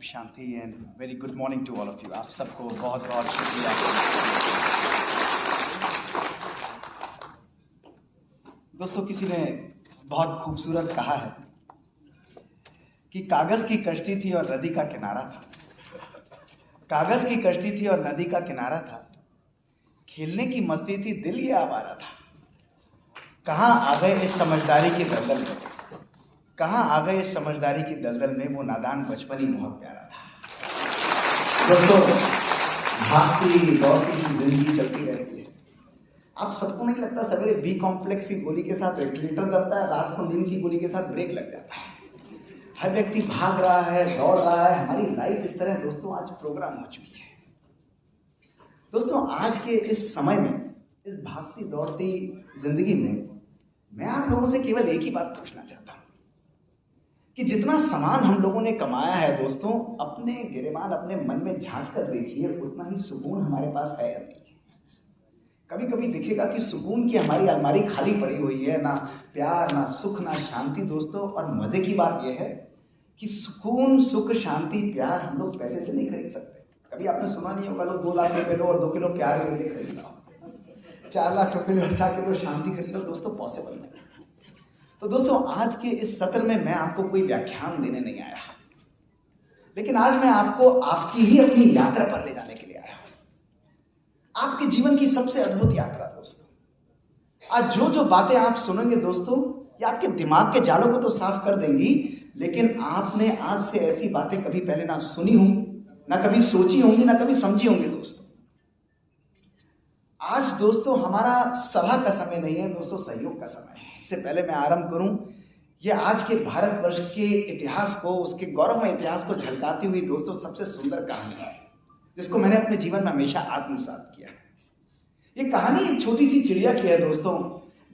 Shanti and very good morning to all of you. आप सबको बहुत बहुत शुक्रिया। दोस्तों, किसी ने बहुत खूबसूरत कहा है कि कागज की कश्ती थी और नदी का किनारा था। कागज की कश्ती थी और नदी का किनारा था, खेलने की मस्ती थी, दिल ये आवारा था। कहाँ आ गए इस समझदारी की दलदल में, कहाँ आ गए इस समझदारी की दलदल में, वो नादान बचपन ही बहुत प्यारा था। दोस्तों, भागती दौड़ती की जिंदगी चलती रहती है। आप सबको नहीं लगता सवेरे बी कॉम्प्लेक्स की गोली के साथ वेंटिलेटर दबता है, रात को नींद की गोली के साथ ब्रेक लग जाता है। हर व्यक्ति भाग रहा है, दौड़ रहा है। हमारी लाइफ इस तरह दोस्तों आज प्रोग्राम हो चुकी है। दोस्तों, आज के इस समय में, इस भागती दौड़ती जिंदगी में मैं आप लोगों से केवल एक ही बात पूछना चाहता हूं कि जितना सामान हम लोगों ने कमाया है दोस्तों, अपने गिरेबान अपने मन में झांक कर देखिए, उतना ही सुकून हमारे पास है या नहीं है। कभी कभी दिखेगा कि सुकून की हमारी अलमारी खाली पड़ी हुई है, ना प्यार, ना सुख, ना शांति दोस्तों। और मजे की बात यह है कि सुकून, सुख, शांति, प्यार हम लोग पैसे से नहीं खरीद सकते। कभी आपने सुना नहीं होगा लोग 2 लाख रुपए लो और 2 किलो प्यार के लिए खरीद लो, 4 लाख रुपए लो, 4 किलो शांति खरीद लो। दोस्तों, पॉसिबल नहीं। तो दोस्तों, आज के इस सत्र में मैं आपको कोई व्याख्यान देने नहीं आया, लेकिन आज मैं आपको आपकी ही अपनी यात्रा पर ले जाने के लिए आया हूं। आपके जीवन की सबसे अद्भुत यात्रा दोस्तों। आज जो बातें आप सुनेंगे दोस्तों, ये आपके दिमाग के जालों को तो साफ कर देंगी, लेकिन आपने आज से ऐसी बातें कभी पहले ना सुनी होंगी, ना कभी सोची होंगी, ना कभी समझी होंगी दोस्तों। आज दोस्तों हमारा सलाह का समय नहीं है दोस्तों, सहयोग का समय है। इससे पहले मैं आरंभ करूं, ये आज के भारतवर्ष के इतिहास को, उसके गौरवमय इतिहास को झलकाती हुई दोस्तों सबसे सुंदर कहानी है, जिसको मैंने अपने जीवन में हमेशा आत्मसात किया है। ये कहानी एक छोटी सी चिड़िया की है दोस्तों।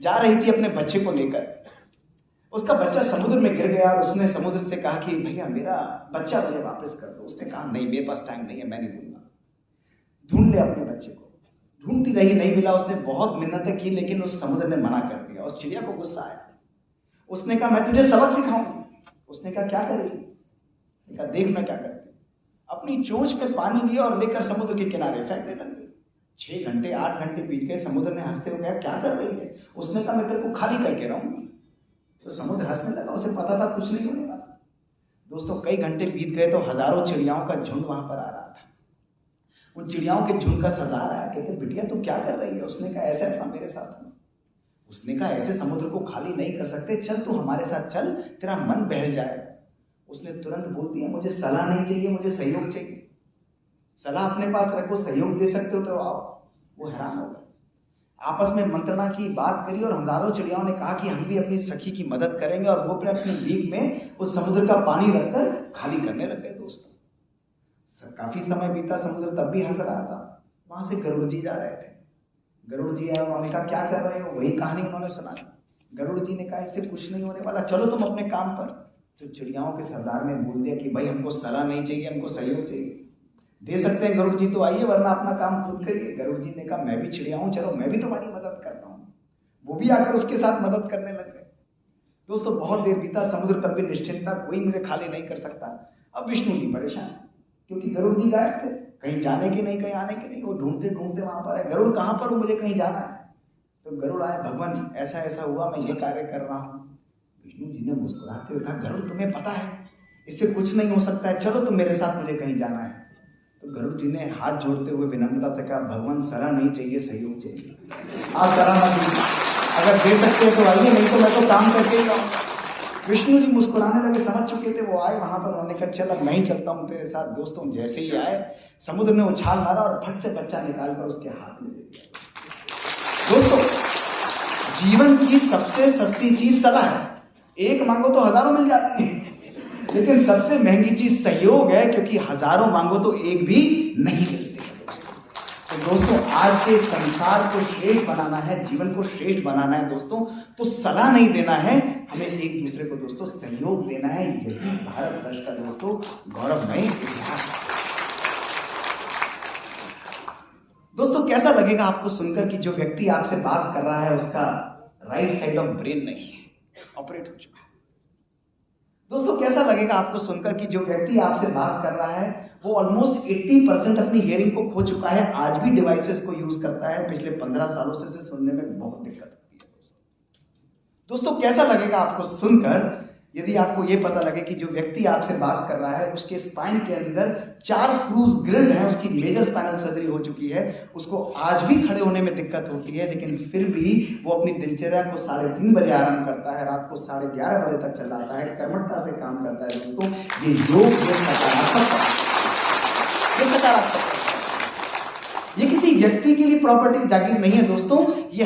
जा रही थी अपने बच्चे को लेकर, उसका बच्चा समुद्र में गिर गया और उसने समुद्र से कहा कि भैया मेरा बच्चा मुझे वापस कर दो। उसने कहा नहीं, मेरे पास टाइम नहीं है, मैं नहीं दूंगा। ढूंढ ले अपने बच्चे को। ढूंढती रही, नहीं मिला। उसने बहुत मिन्नतें की, लेकिन उस समुद्र ने मना कर दिया। उस चिड़िया को गुस्सा आया। उसने कहा मैं तुझे सबक सिखाऊंगी। उसने कहा क्या करेगी? कहा देख मैं क्या करती। अपनी चोंच में पानी लिया और लेकर समुद्र के किनारे फेंकने लग गई। 6 घंटे 8 घंटे बीत गए। समुद्र ने हंसते हुए कहा क्या कर रही है? उसने कहा मैं तेरे को खाली करके रहूंगी। तो समुद्र हंसने लगा, उसे पता था कुछ नहीं होने वाला। दोस्तों, कई घंटे बीत गए तो हजारों चिड़ियाओं का झुंड वहां पर आ रहा था। उन चिड़ियाओं के झुंड का सरदार आया, कहते बिटिया तू क्या कर रही है? उसने कहा ऐसा ऐसा मेरे साथ हुआ। उसने कहा ऐसे समुद्र को खाली नहीं कर सकते, चल तू हमारे साथ चल, तेरा मन बहल जाएगा। उसने तुरंत बोल दिया मुझे सलाह नहीं चाहिए, मुझे सहयोग चाहिए। सलाह अपने पास रखो, सहयोग दे सकते हो तो आओ। वो हैरान हो गए। आपस में मंत्रणा की, बात करी और हजारों चिड़ियाओं ने कहा कि हम भी अपनी सखी की मदद करेंगे। और वो अपनी बीक में उस समुद्र का पानी रखकर खाली करने लग गए दोस्तों। काफी समय बीता, समुद्र तब भी हंस रहा था। वहां से गरुड़ जी जा रहे थे। गरुड़ जी आए, उन्होंने कहा क्या कर रहे हो? वही कहानी उन्होंने सुना। गरुड़ जी ने कहा इससे कुछ नहीं होने वाला, चलो तुम अपने काम पर। तो चिड़ियाओं के सरदार ने बोल दिया कि भाई हमको सलाह नहीं चाहिए, हमको सहयोग चाहिए। दे सकते हैं गरुड़ जी तो आइए, वरना अपना काम खुद करिए। गरुड़ जी ने कहा मैं भी चिड़िया हूं, चलो मैं भी तुम्हारी मदद करता हूँ। वो भी आकर उसके साथ मदद करने लग गए। दोस्तों, बहुत देर बीता, समुद्र तब भी निश्चिंत था, कोई मुझे खाली नहीं कर सकता। अब विष्णु जी परेशान, क्योंकि गरुड़ जी गायब थे, कहीं जाने के नहीं, कहीं आने के नहीं। वो ढूंढते ढूंढते वहां पर आए, गरुड़ कहाँ पर हो, मुझे कहीं जाना है। तो गरुड़ आए, भगवान ऐसा ऐसा हुआ, मैं ये कार्य कर रहा हूँ। विष्णु जी ने मुस्कुराते हुए कहा गरुड़ तुम्हें पता है इससे कुछ नहीं हो सकता है, चलो तुम मेरे साथ, मुझे कहीं जाना है। तो गरुड़ जी ने हाथ जोड़ते हुए विनम्रता से कहा भगवान सलाह नहीं चाहिए, सहयोग चाहिए। आप सलाह मत दीजिए, अगर दे सकते हो तो आइए, नहीं तो मैं तो काम करके ही रहूंगा। विष्णु जी मुस्कुराने लगे, समझ चुके थे। वो आए वहां पर, उन्होंने कहा चल अब मैं ही चलता हूं तेरे साथ। दोस्तों, जैसे ही आए, समुद्र ने उछाल मारा और फट से बच्चा निकालकर उसके हाथ में दे दिया। दोस्तों, जीवन की सबसे सस्ती चीज सलाह है। एक मांगो तो हजारों मिल जाती है, लेकिन सबसे महंगी चीज सहयोग है, क्योंकि हजारों मांगो तो एक भी नहीं मिलती है दोस्तों। तो दोस्तों, आज के संसार को श्रेष्ठ बनाना है, जीवन को श्रेष्ठ बनाना है दोस्तों, तो सलाह नहीं देना है, हमें एक दूसरे को दोस्तों सहयोग देना है। यही भारतवर्ष का दोस्तों गौरवमय इतिहास है। दोस्तों, कैसा लगेगा आपको सुनकर कि जो व्यक्ति आपसे बात कर रहा है उसका राइट साइड ऑफ ब्रेन नहीं है, ऑपरेट हो चुका है। दोस्तों कैसा लगेगा आपको सुनकर कि जो व्यक्ति आपसे बात कर रहा है वो ऑलमोस्ट 80% अपनी हियरिंग को खो चुका है, आज भी डिवाइसेस को यूज करता है, पिछले 15 सालों से उसे सुनने में बहुत दिक्कत होती है। दोस्तों कैसा लगेगा आपको सुनकर यदि आपको यह पता लगे कि जो व्यक्ति आपसे बात कर रहा है उसके स्पाइन के अंदर 4 स्क्रूज ग्रिल्ड हैं, उसकी मेजर स्पाइनल सर्जरी हो चुकी है, उसको आज भी खड़े होने में दिक्कत होती है, लेकिन फिर भी वो अपनी दिनचर्या को 3:30 बजे आराम करता है, रात को 11:30 बजे तक चलाता है, कर्मठता से काम करता है। दोस्तों ये योग ये सकारात्मक, ये किसी व्यक्ति के लिए प्रॉपर्टी जागीर नहीं है दोस्तों, ये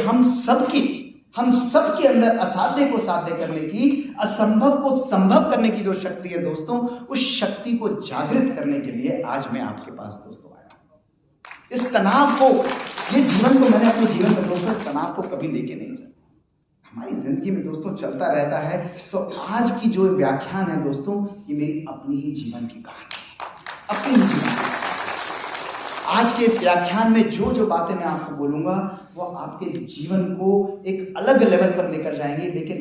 हम सबके अंदर असाध्य को साध्य करने की, असंभव को संभव करने की जो शक्ति है दोस्तों, उस शक्ति को जागृत करने के लिए आज मैं आपके पास दोस्तों आया। इस तनाव को, ये जीवन को मैंने अपने जीवन में दोस्तों तनाव को कभी लेके नहीं चला, हमारी जिंदगी में दोस्तों चलता रहता है। तो आज की जो व्याख्यान है दोस्तों, ये मेरी अपनी ही जीवन की कहानी है, अपनी ही जीवन की। आज के इस व्याख्यान में जो जो बातें मैं आपको बोलूंगा वो आपके जीवन को एक अलग लेवल पर लेकर जाएंगे, लेकिन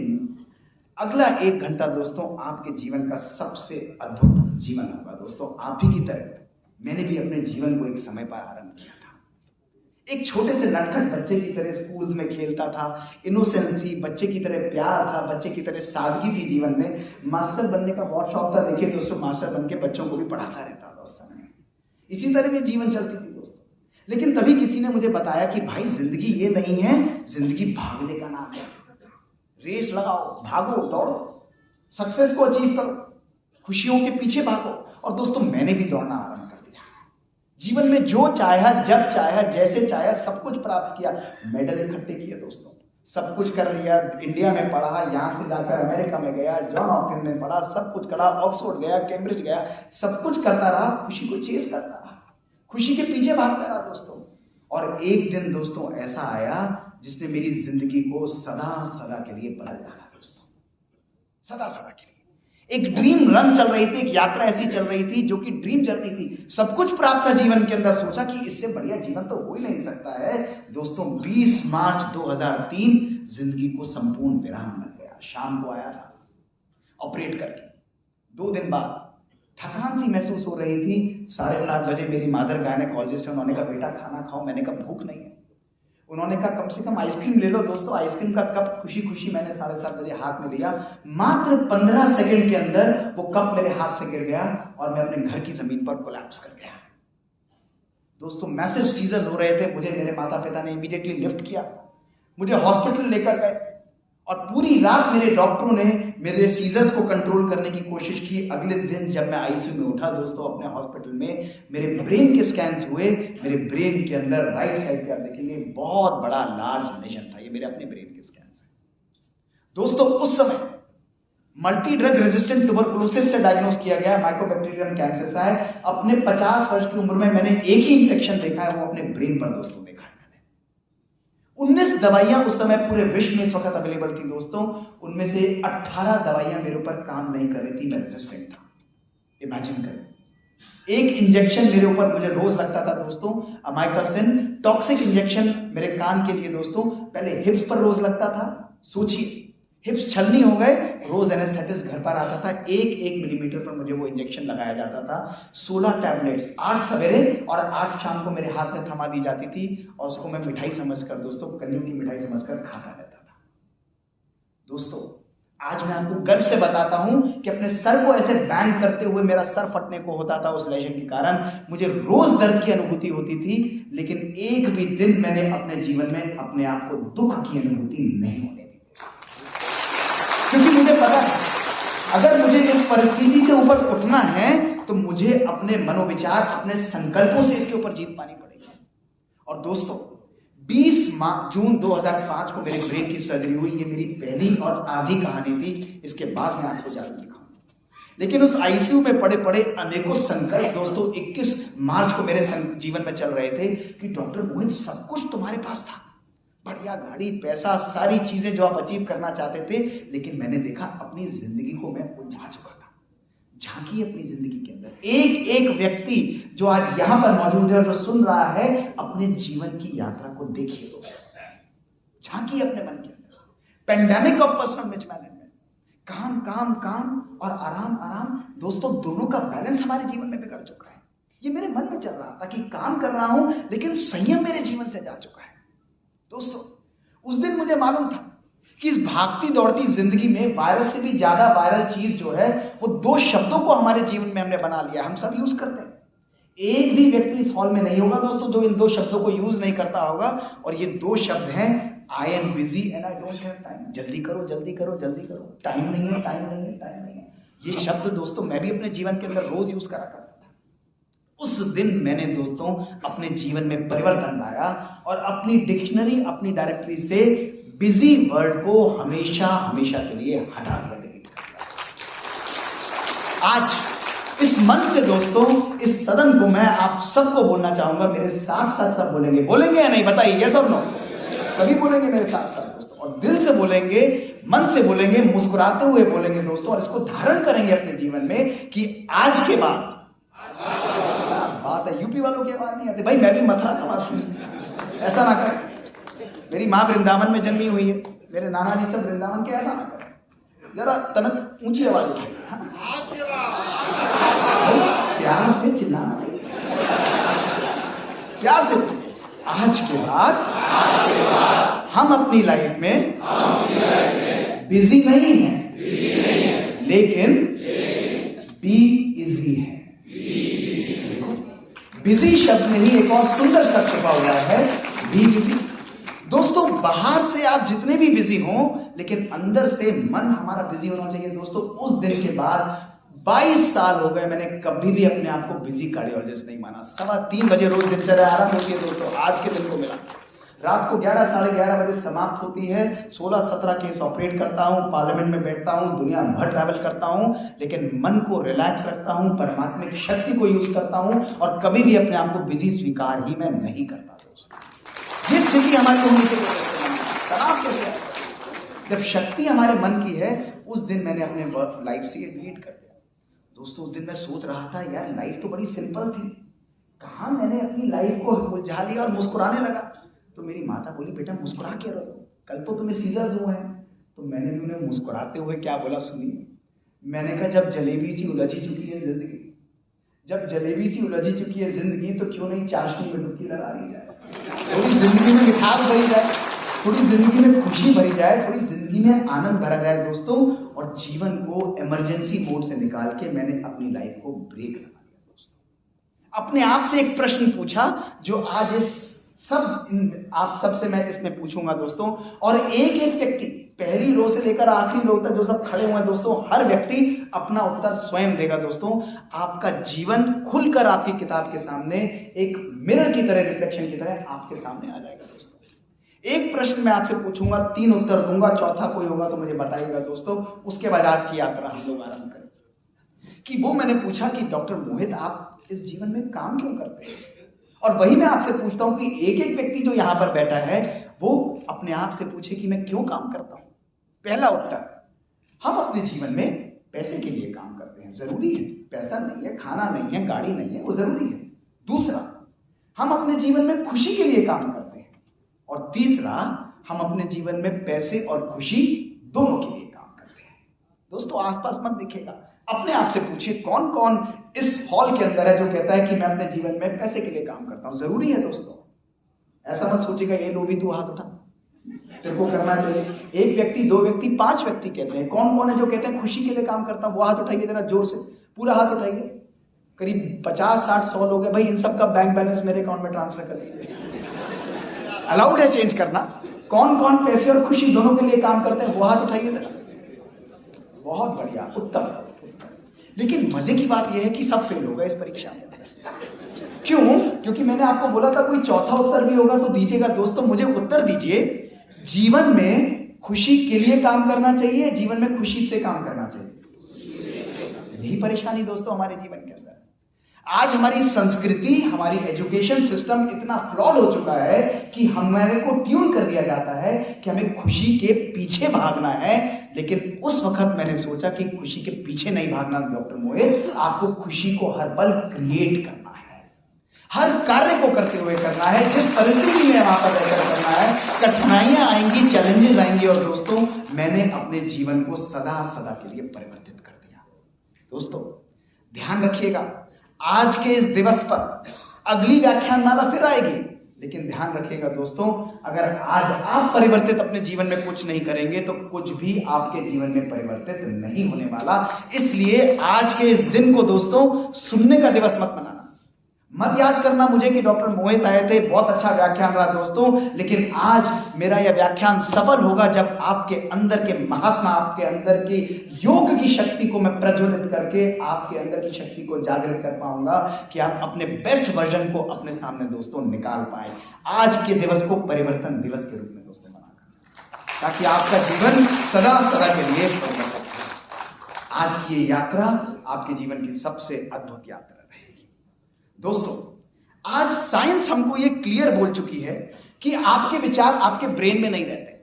अगला 1 घंटा दोस्तों आपके जीवन का सबसे अद्भुत जीवन होगा। दोस्तों आप ही की तरह मैंने भी अपने जीवन को एक समय पर आरंभ किया था, एक छोटे से नटखट बच्चे की तरह स्कूल्स में खेलता था, इनोसेंस थी, बच्चे की तरह प्यार था, बच्चे की तरह सादगी थी जीवन में। मास्टर बनने का बहुत शौक था, देखिए दोस्तों मास्टर बन के बच्चों को भी पढ़ाता रहता था उस समय, इसी तरह में जीवन चलती थी दोस्तों। लेकिन तभी किसी ने मुझे बताया कि भाई जिंदगी ये नहीं है, जिंदगी भागने का नाम है, रेस लगाओ, भागो, दौड़ो, सक्सेस को अचीव करो, खुशियों के पीछे भागो। और दोस्तों मैंने भी दौड़ना आरंभ कर दिया, जीवन में जो चाहा, जब चाहा, जैसे चाहा, सब कुछ प्राप्त किया, मेडल इकट्ठे किए दोस्तों, सब कुछ कर लिया, इंडिया में पढ़ा, यहां से जाकर अमेरिका में गया, जॉन हॉपकिंस में पढ़ा, सब कुछ करा, ऑक्सफोर्ड गया, कैम्ब्रिज गया, सब कुछ करता रहा, खुशी को चेस करता रहा, खुशी के पीछे भागता रहा दोस्तों। और एक दिन दोस्तों ऐसा आया जिसने मेरी जिंदगी को सदा सदा के लिए बदल डाला दोस्तों, सदा सदा के लिए। एक ड्रीम रन चल रही थी, एक यात्रा ऐसी चल रही थी जो कि ड्रीम जर्नी थी, सब कुछ प्राप्त था जीवन के अंदर, सोचा कि इससे बढ़िया जीवन तो हो ही नहीं सकता है दोस्तों। 20 मार्च 2003 जिंदगी को संपूर्ण विराम मिल गया। शाम को आया था ऑपरेट करके, 2 दिन बाद थकान सी महसूस हो रही थी। 7:30 बजे मेरी मादर गायनेकोलॉजिस्ट है, उन्होंने कहा बेटा खाना खाओ, मैंने कहा भूख नहीं है। उन्होंने कहा कम से कम आइसक्रीम ले लो। दोस्तों आइसक्रीम का कप खुशी खुशी मैंने 7:30 बजे हाथ में लिया, मात्र 15 सेकंड के अंदर वो कप मेरे हाथ से गिर गया और मैं अपने घर की जमीन पर कोलैप्स कर गया दोस्तों। मैसिव सीजर्स हो रहे थे, मुझे मेरे माता पिता ने इमीडिएटली लिफ्ट किया, मुझे हॉस्पिटल लेकर गए और पूरी रात मेरे डॉक्टरों ने मेरे सीजर्स को कंट्रोल करने की कोशिश की। अगले दिन जब मैं आईसीयू में उठा दोस्तों अपने हॉस्पिटल में, मेरे ब्रेन के स्कैन्स हुए, मेरे ब्रेन के अंदर राइट साइड पे आप देखेंगे बहुत बड़ा लार्ज लेजन था। ये मेरे अपने ब्रेन के स्कैन्स हैं दोस्तों। उस समय मल्टी ड्रग रेजिस्टेंट ट्यूबरकुलोसिस से डायग्नोस किया गया, माइकोबैक्टीरियम कैंसर है। अपने 50 वर्ष की उम्र में मैंने एक ही इंफेक्शन देखा है, वो अपने ब्रेन पर दोस्तों देखा है। 19 दवाइयां उस समय पूरे विश्व में इस वक्त अवेलेबल थी दोस्तों, उनमें से 18 दवाइयां मेरे ऊपर काम नहीं कर रही थी, मैं रेजिस्टेंट था। इमेजिन करें, एक इंजेक्शन मेरे ऊपर मुझे रोज लगता था दोस्तों, अमाइकासिन टॉक्सिक इंजेक्शन मेरे कान के लिए दोस्तों, पहले हिप्स पर रोज लगता था। सोचिए हिप्स छलनी हो गए, रोज एनेस्थेटिस्ट घर पर आता था, 1-1 मिलीमीटर पर मुझे वो इंजेक्शन लगाया जाता था। 16 टैबलेट्स 8 सवेरे और 8 शाम को मेरे हाथ में थमा दी जाती थी और उसको मैं मिठाई समझकर दोस्तों, कलियों की मिठाई समझकर खाता रहता था दोस्तों। आज मैं आपको गर्व से बताता हूं कि अपने सर को ऐसे बैंग करते हुए मेरा सर फटने को होता था उस लेजन के कारण, मुझे रोज दर्द की अनुभूति होती थी, लेकिन एक भी दिन मैंने अपने जीवन में अपने आप को दुख की अनुभूति नहीं होने दी, क्योंकि मुझे पता है अगर मुझे इस परिस्थिति से ऊपर उठना है तो मुझे अपने मनोविचार, अपने संकल्पों से इसके ऊपर जीत पानी पड़ेगी। और दोस्तों 20 जून 2005 को मेरे ब्रेन की सर्जरी हुई। ये मेरी पहली और आधी कहानी थी, इसके बाद मैं आपको जाकर दिखाऊंगा। लेकिन उस आईसीयू में पड़े पड़े अनेकों संकल्प दोस्तों 21 मार्च को मेरे जीवन में चल रहे थे कि डॉक्टर मोहित सब कुछ तुम्हारे पास था, बढ़िया गाड़ी, पैसा, सारी चीजें जो आप अचीव करना चाहते थे, लेकिन मैंने देखा अपनी जिंदगी को मैं उलझा चुका था। झांकी अपनी जिंदगी के अंदर, एक एक व्यक्ति जो आज यहां पर मौजूद है और जो सुन रहा है, अपने जीवन की यात्रा को देखिए दोस्तों, झांकी अपने मन के अंदर। पेंडेमिक ऑफ पर्सनल मैनेजमेंट, काम काम काम और आराम आराम, दोस्तों दोनों का बैलेंस हमारे जीवन में बिगड़ चुका है। ये मेरे मन में चल रहा था कि काम कर रहा हूं लेकिन संयम मेरे जीवन से जा चुका है। दोस्तों उस दिन मुझे मालूम था कि इस भागती दौड़ती जिंदगी में वायरस से भी ज्यादा वायरल चीज जो है वो दो शब्दों को हमारे जीवन में हमने बना लिया। हम सब यूज करते हैं। एक भी व्यक्ति इस हॉल में नहीं होगा दोस्तों जो इन दो शब्दों को यूज नहीं करता होगा, और ये दो शब्द हैं I am busy and I don't have time. जल्दी करो जल्दी करो जल्दी करो, टाइम नहीं है टाइम नहीं है टाइम नहीं है। ये शब्द दोस्तों मैं भी अपने जीवन के अंदर रोज यूज करा करता था। उस दिन मैंने दोस्तों अपने जीवन में परिवर्तन लाया और अपनी डिक्शनरी, अपनी डायरेक्टरी से बिजी वर्ड को हमेशा हमेशा के लिए हटा दिया। आज इस मन से दोस्तों इस सदन को मैं आप सबको बोलना चाहूंगा, मेरे साथ साथ सब बोलेंगे, बोलेंगे या नहीं बताइए, यस और नो? सभी बोलेंगे मेरे साथ साथ दोस्तों, और दिल से बोलेंगे, मन से बोलेंगे, मुस्कुराते हुए बोलेंगे दोस्तों, और इसको धारण करेंगे अपने जीवन में कि आज के बाद बात है। यूपी वालों की आवाज नहीं आती भाई, मैं भी मथुरा का वासी हूं, ऐसा ना करें। मेरी माँ वृंदावन में जन्मी हुई है, मेरे नाना जी सब वृंदावन के, ऐसा ना करें। जरा तनक ऊंची आवाज उठाइए। आज के बाद प्यार से चिल्लाना नहीं, प्यार से आज के बाद हम अपनी लाइफ में बिजी नहीं हैं, लेकिन बी इजी है। बिजी शब्द में ही एक और सुंदर शब्द छुपा हुआ है, बी इजी। दोस्तों बाहर से आप जितने भी बिजी हों, लेकिन अंदर से मन हमारा बिजी होना चाहिए। दोस्तों उस दिन के बाद 22 साल हो गए, मैंने कभी भी अपने आप को बिजी कार्डियोलॉजिस्ट नहीं माना। 3:15 बजे रोज दिनचर्या आरंभ होती है दोस्तों। आज के दिन को मिला, रात को 11 साढ़े 11 बजे समाप्त होती है। 16-17 केस ऑपरेट करता हूं, पार्लियामेंट में बैठता हूं, दुनिया भर ट्रैवल करता हूं, लेकिन मन को रिलैक्स रखता हूं, परमात्मा की शक्ति को यूज करता हूं, और कभी भी अपने आप को बिजी स्वीकार ही मैं नहीं करता दोस्तों। ये स्थिति हमारी होनी चाहिए। तनाव कैसे है? जब शक्ति हमारे मन की है, उस दिन मैंने अपने लाइफ से ये डिलीट कर दिया दोस्तों। उस दिन मैं सोच रहा था यार लाइफ तो बड़ी सिंपल थी, कहाँ मैंने अपनी लाइफ को उलझा लिया और मुस्कुराने लगा। तो मेरी माता बोली बेटा मुस्कुरा क्यों रहे हो, कल तो तुम्हें सीजर्स हुए हैं। तो मैंने भी उन्हें मुस्कुराते हुए क्या बोला सुनिए। मैंने कहा जब जलेबी सी उलझी चुकी है जिंदगी, जब जलेबी सी उलझी चुकी है जिंदगी, तो क्यों नहीं चाशनी में डुबकी लगा दी जाए, थोड़ी जिंदगी में मिठास भरी जाए, थोड़ी जिंदगी में खुशी भरी जाए, थोड़ी जिंदगी में आनंद भरा जाए दोस्तों। और जीवन को इमरजेंसी मोड से निकाल के मैंने अपनी लाइफ को ब्रेक लगा दिया दोस्तों। अपने आप से एक प्रश्न पूछा जो आज आप सबसे मैं इसमें पूछूंगा दोस्तों। और एक एक व्यक्ति, पहली रो से लेकर आखिरी रो तक जो सब खड़े हुए हैं दोस्तों, हर व्यक्ति अपना उत्तर स्वयं देगा दोस्तों। आपका जीवन खुलकर आपकी किताब के सामने एक मिरर की तरह, रिफ्लेक्शन की तरह आपके सामने आ जाएगा दोस्तों। एक प्रश्न मैं आपसे पूछूंगा, 3 उत्तर दूंगा, चौथा कोई होगा तो मुझे बताइएगा दोस्तों। उसके बाद आज की यात्रा हम लोग आरंभ करेंगे। कि वो मैंने पूछा कि डॉक्टर मोहित आप इस जीवन में काम क्यों करते हैं? और वही मैं आपसे पूछता हूं कि एक एक व्यक्ति जो यहां पर बैठा है वो अपने आप से पूछे कि मैं क्यों काम करता हूं। पहला उत्तर, हम अपने जीवन में पैसे के लिए काम करते हैं, जरूरी है। पैसा नहीं है, खाना नहीं है, गाड़ी नहीं है, वो जरूरी है। दूसरा, हम अपने जीवन में खुशी के लिए काम करते हैं। और तीसरा, हम अपने जीवन में पैसे और खुशी दोनों के लिए काम करते हैं। दोस्तों आसपास मत दिखेगा, अपने आप से पूछिए कौन कौन इस हॉल के अंदर है जो कहता है कि मैं अपने जीवन में पैसे के लिए काम करता हूं। जरूरी है दोस्तों, ऐसा मत सोचिएगा ये लो भी तू हाथ उठा, तेरे को करना चाहिए। एक व्यक्ति, 2 व्यक्ति, 5 व्यक्ति कहते हैं। कौन कौन है जो कहते हैं खुशी के लिए काम करता हूं? वो हाथ उठाइए जरा जोर से, पूरा हाथ उठाइए। करीब 50, 60, 100 लोग हैं भाई। इन सबका बैंक बैलेंस मेरे अकाउंट में ट्रांसफर कर दीजिए, अलाउड है चेंज करना। कौन कौन पैसे और खुशी दोनों के लिए काम करते हैं? वो हाथ उठाइए जरा। बहुत बढ़िया, उत्तम। लेकिन मजे की बात यह है कि सब फेल हो गए इस परीक्षा में। क्यों? क्योंकि मैंने आपको बोला था कोई चौथा उत्तर भी होगा तो दीजिएगा। दोस्तों मुझे उत्तर दीजिए, जीवन में खुशी के लिए काम करना चाहिए, जीवन में खुशी से काम करना चाहिए? यही परेशानी दोस्तों हमारे जीवन के अंदर। आज हमारी संस्कृति, हमारी एजुकेशन सिस्टम इतना फ्लॉड हो चुका है कि हमारे को ट्यून कर दिया जाता है कि हमें खुशी के पीछे भागना है। लेकिन उस वक्त मैंने सोचा कि खुशी के पीछे नहीं भागना डॉक्टर मोहित, आपको खुशी को हर पल क्रिएट करना है, हर कार्य को करते हुए करना है, जिस परिस्थिति में वहां पर रहकर करना है। कठिनाइयां आएंगी, चैलेंजेस आएंगी, और दोस्तों मैंने अपने जीवन को सदा सदा के लिए परिवर्तित कर दिया। दोस्तों ध्यान रखिएगा, आज के इस दिवस पर अगली व्याख्यानमाला फिर आएगी, लेकिन ध्यान रखिएगा दोस्तों, अगर आज आप परिवर्तित अपने जीवन में कुछ नहीं करेंगे तो कुछ भी आपके जीवन में परिवर्तित नहीं होने वाला। इसलिए आज के इस दिन को दोस्तों सुनने का दिवस मत मनाना, मत याद करना मुझे कि डॉक्टर मोहित आए थे, बहुत अच्छा व्याख्यान रहा दोस्तों, लेकिन आज मेरा यह व्याख्यान सफल होगा जब आपके अंदर के महात्मा, आपके अंदर के योग की शक्ति को मैं प्रज्वलित करके आपके अंदर की शक्ति को जागृत कर पाऊंगा कि आप अपने बेस्ट वर्जन को अपने सामने दोस्तों निकाल पाए। आज के दिवस को परिवर्तन दिवस के रूप में दोस्तों मनाकर, ताकि आपका जीवन सदा सदा के लिए परिवर्तित हो। आज की ये यात्रा आपके जीवन की सबसे अद्भुत यात्रा रहेगी। दोस्तों आज साइंस हमको ये क्लियर बोल चुकी है कि आपके विचार आपके ब्रेन में नहीं रहते।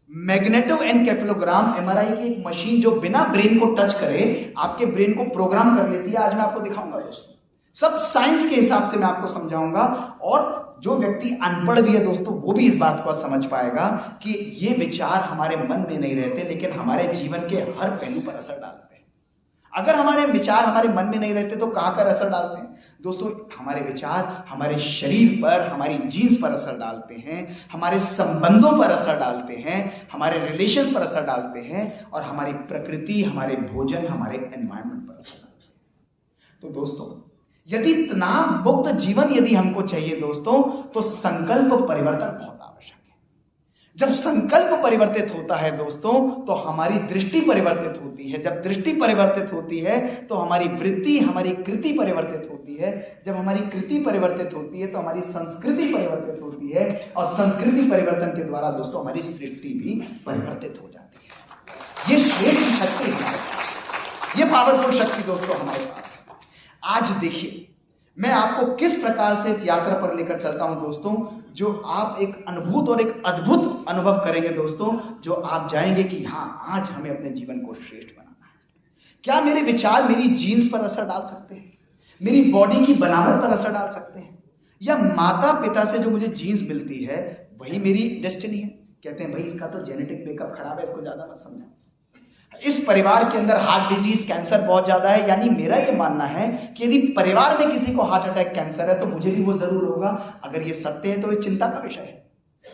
मैग्नेटोएन्केफेलोग्राम एमआरआई की एक मशीन जो बिना ब्रेन को टच करे आपके ब्रेन को प्रोग्राम कर लेती है। आज मैं आपको दिखाऊंगा दोस्तों, सब साइंस के हिसाब से मैं आपको समझाऊंगा, और जो व्यक्ति अनपढ़ भी है दोस्तों वो भी इस बात को समझ पाएगा कि ये विचार हमारे मन में नहीं रहते, लेकिन हमारे जीवन के हर पहलू पर असर डालते हैं। अगर हमारे विचार हमारे मन में नहीं रहते तो कहां पर असर डालते हैं दोस्तों? हमारे विचार हमारे शरीर पर, हमारी जीन्स पर असर डालते हैं, हमारे संबंधों पर असर डालते हैं, हमारे रिलेशंस पर असर डालते हैं, और हमारी प्रकृति, हमारे भोजन, हमारे एनवायरनमेंट पर असर डालते हैं। तो दोस्तों यदि तनाव मुक्त जीवन यदि हमको चाहिए दोस्तों, तो संकल्प परिवर्तन बहुत आवश्यक है। जब संकल्प परिवर्तित होता है दोस्तों तो हमारी दृष्टि परिवर्तित होती है। जब दृष्टि परिवर्तित होती है तो हमारी वृत्ति, हमारी कृति परिवर्तित होती है। जब हमारी कृति परिवर्तित होती है तो हमारी संस्कृति परिवर्तित होती है, और संस्कृति परिवर्तन के द्वारा दोस्तों हमारी सृष्टि भी परिवर्तित हो जाती है। ये श्रेष्ठ शक्ति है, ये पावरफुल शक्ति दोस्तों हमारे पास है। आज देखिए मैं आपको किस प्रकार से इस यात्रा पर लेकर चलता हूं दोस्तों, जो आप एक अद्भुत और एक अद्भुत अनुभव करेंगे दोस्तों, जो आप जाएंगे कि हाँ आज हमें अपने जीवन को श्रेष्ठ बनाना है। क्या मेरे विचार मेरी जीन्स पर असर डाल सकते हैं, मेरी बॉडी की बनावट पर असर डाल सकते हैं, या माता पिता से जो मुझे जीन्स मिलती है वही मेरी डेस्टिनी है? कहते हैं भाई इसका तो जेनेटिक मेकअप खराब है, इसको ज्यादा मत समझो। इस परिवार के अंदर हार्ट डिजीज, कैंसर बहुत ज्यादा है, यानी मेरा यह मानना है कि यदि परिवार में किसी को हार्ट अटैक, कैंसर है तो मुझे भी वो जरूर होगा। अगर ये सत्य है तो ये चिंता का विषय है।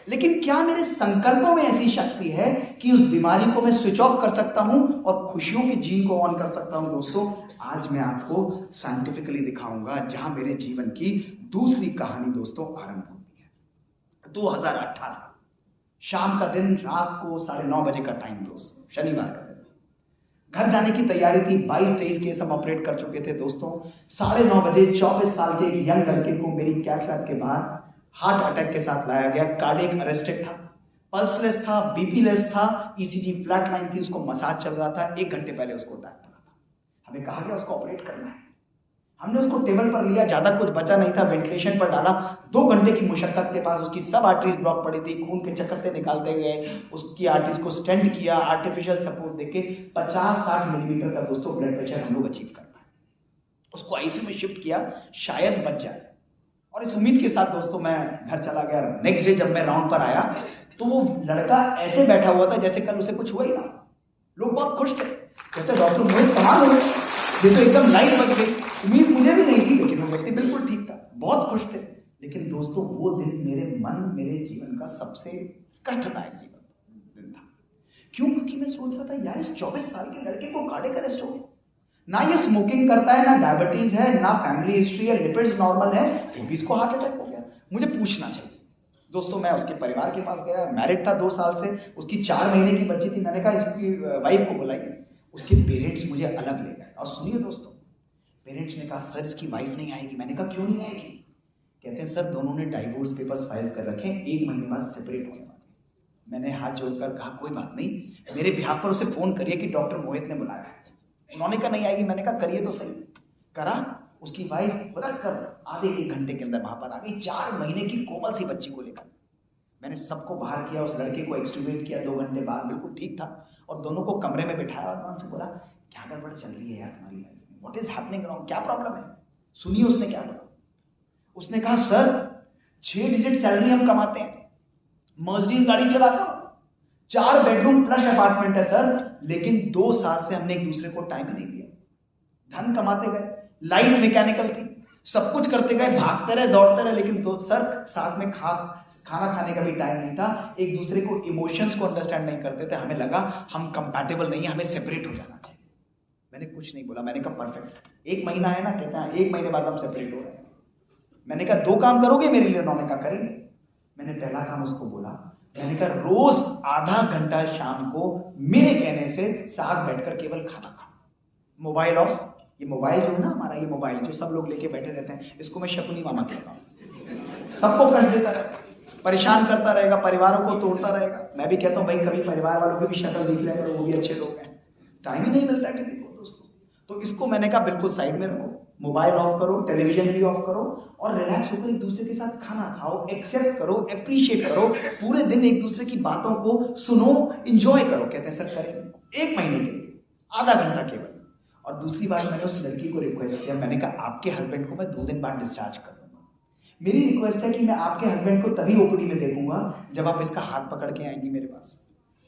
लेकिन क्या मेरे संकल्पों में ऐसी शक्ति है कि उस बीमारी को मैं स्विच ऑफ कर सकता हूं और खुशियों की जीन को ऑन कर सकता हूं? दोस्तों आज मैं आपको साइंटिफिकली दिखाऊंगा, जहां मेरे जीवन की दूसरी कहानी दोस्तों आरंभ होती है। 2018 शाम का दिन, रात को 9:30 बजे का टाइम दोस्तों, शनिवार का दिन। घर जाने की तैयारी थी, 22-23 केस हम ऑपरेट कर चुके थे दोस्तों। 9:30 बजे 24 साल के एक यंग लड़के को मेरी कैथ लैब के बाहर हार्ट अटैक के साथ लाया गया। कार्डियक अरेस्टेड था, पल्सलेस था, बीपी लेस था, ईसीजी फ्लैट लाइन थी, उसको मसाज चल रहा था। 1 घंटे पहले उसको अटैक पड़ा था। हमें कहा गया उसको ऑपरेट करना है। हमने उसको टेबल पर लिया, ज्यादा कुछ बचा नहीं था, वेंटिलेशन पर डाला। 2 घंटे की मुशक्कत के पास उसकी सब आर्टरीज ब्लॉक पड़ी थी, खून के चक्करते निकालते गए, उसकी आर्टरीज को स्टेंट किया, आर्टिफिशियल सपोर्ट देके 50-60 मिलीमीटर का दोस्तों ब्लड प्रेशर हम लोग अचीव कर पाए। उसको आईसीयू में शिफ्ट किया, शायद बच जाए, और इस उम्मीद के साथ दोस्तों मैं घर चला गया। नेक्स्ट डे जब मैं राउंड पर आया तो वो लड़का ऐसे बैठा हुआ था जैसे कल उसे कुछ हुआ ही ना। लोग बहुत खुश थे, कहते डॉक्टर मोहित कमाल हो गए, ये तो एकदम लाइट बच गई। उम्मीद मुझे भी नहीं थी, लेकिन वो व्यक्ति बिल्कुल ठीक था, बहुत खुश थे। लेकिन दोस्तों वो दिन मेरे जीवन का सबसे कष्टदायक दिन था। क्यों? क्योंकि मैं सोच रहा था यार इस 24 साल के लड़के को कार्डियक अरेस्ट हो गया, ना ये स्मोकिंग करता है, ना डायबिटीज है, ना फैमिली हिस्ट्री है, लिपिड्स नॉर्मल है, फिर भी इसको हार्ट अटैक हो गया। मुझे पूछना चाहिए। दोस्तों मैं उसके परिवार के पास गया, मैरिड था 2 साल से, उसकी 4 महीने की बच्ची थी। मैंने कहा इसकी वाइफ को बुलाइए। उसके पेरेंट्स मुझे अलग ले गए, और सुनिए दोस्तों, पेरेंट्स ने कहा सर इसकी वाइफ नहीं आएगी। मैंने कहा क्यों नहीं आएगी? कहते हैं सर दोनों ने डाइवोर्स पेपर्स फाइल कर रखे हैं, 1 महीने बाद सेपरेट होने वाले। मैंने हाथ जोड़कर कहा कोई बात नहीं, मेरे बिहाफ पर उसे फोन करिए कि डॉक्टर मोहित ने बुलाया है। उन्होंने कहा नहीं आएगी। मैंने कहा करिए तो सही। करा। उसकी वाइफ बदल कर आधे 1 घंटे के अंदर वहां पर आ गई, 4 महीने की कोमल सी बच्ची को लेकर। मैंने सबको बाहर किया, उस लड़के को एक्सट्यूबेट किया। 2 घंटे बाद बिल्कुल ठीक था, और दोनों को कमरे में बिठाया, और मैं उनसे बोला क्या गड़बड़ चल रही है यार तुम्हारी लाइफ में, व्हाट इज हैपनिंग अराउंड, क्या प्रॉब्लम है? सुनिए उसने क्या बोला। उसने कहा सर 6 डिजिट सैलरी हम कमाते हैं, मर्सिडीज गाड़ी चलाता हूं, 4 बेडरूम प्लस अपार्टमेंट है सर, लेकिन 2 साल से हमने एक दूसरे को टाइम ही नहीं दिया। धन कमाते गए, लाइफ मैकेनिकल थी, सब कुछ करते गए, भागते रहे, दौड़ते रहे, लेकिन तो सर साथ में खाना खाने का भी टाइम नहीं था। एक दूसरे को इमोशंस को अंडरस्टैंड नहीं करते थे। हमें लगा हम कंपैटिबल नहीं है, हमें सेपरेट हो जाना चाहिए। मैंने कुछ नहीं बोला, मैंने कहा परफेक्ट, 1 महीना है ना, कहता है 1 महीने बाद हम सेपरेट हो रहे हैं। मैंने कहा 2 काम करोगे मेरे लिए? उन्होंने कहा करेंगे। मैंने पहला काम उसको बोला, मैंने कहा रोज आधा घंटा शाम को मेरे कहने से साथ बैठकर केवल खाना खाओ, मोबाइल ऑफ। ये मोबाइल जो है ना हमारा, ये मोबाइल जो सब लोग लेके बैठे रहते हैं, इसको मैं शकुनी मामा कहता हूँ। सबको कष्ट देता रहेगा, परेशान करता रहेगा, परिवारों को तोड़ता रहेगा। मैं भी कहता हूँ भाई कभी परिवार वालों की भी शक्ल देख लिया करो, वो भी अच्छे लोग हैं। टाइम ही नहीं मिलता किसी को दोस्तों। तो इसको मैंने कहा बिल्कुल साइड में रखो, मोबाइल ऑफ करो, टेलीविजन भी ऑफ करो और रिलैक्स होकर एक दूसरे के साथ खाना खाओ, एक्सेप्ट करो, अप्रिशिएट करो, पूरे दिन एक दूसरे की बातों को सुनो, इंजॉय करो। कहते हैं सर करेंगे 1 महीने के लिए, आधा घंटा केवल। और दूसरी बात मैंने उस लड़की को रिक्वेस्ट किया, मैंने कहा आपके हस्बैंड को मैं 2 दिन बाद डिस्चार्ज कर दूंगा। मेरी रिक्वेस्ट है कि मैं आपके हस्बैंड को तभी ओपीडी में देखूंगा जब आप इसका हाथ पकड़ के आएंगी मेरे पास।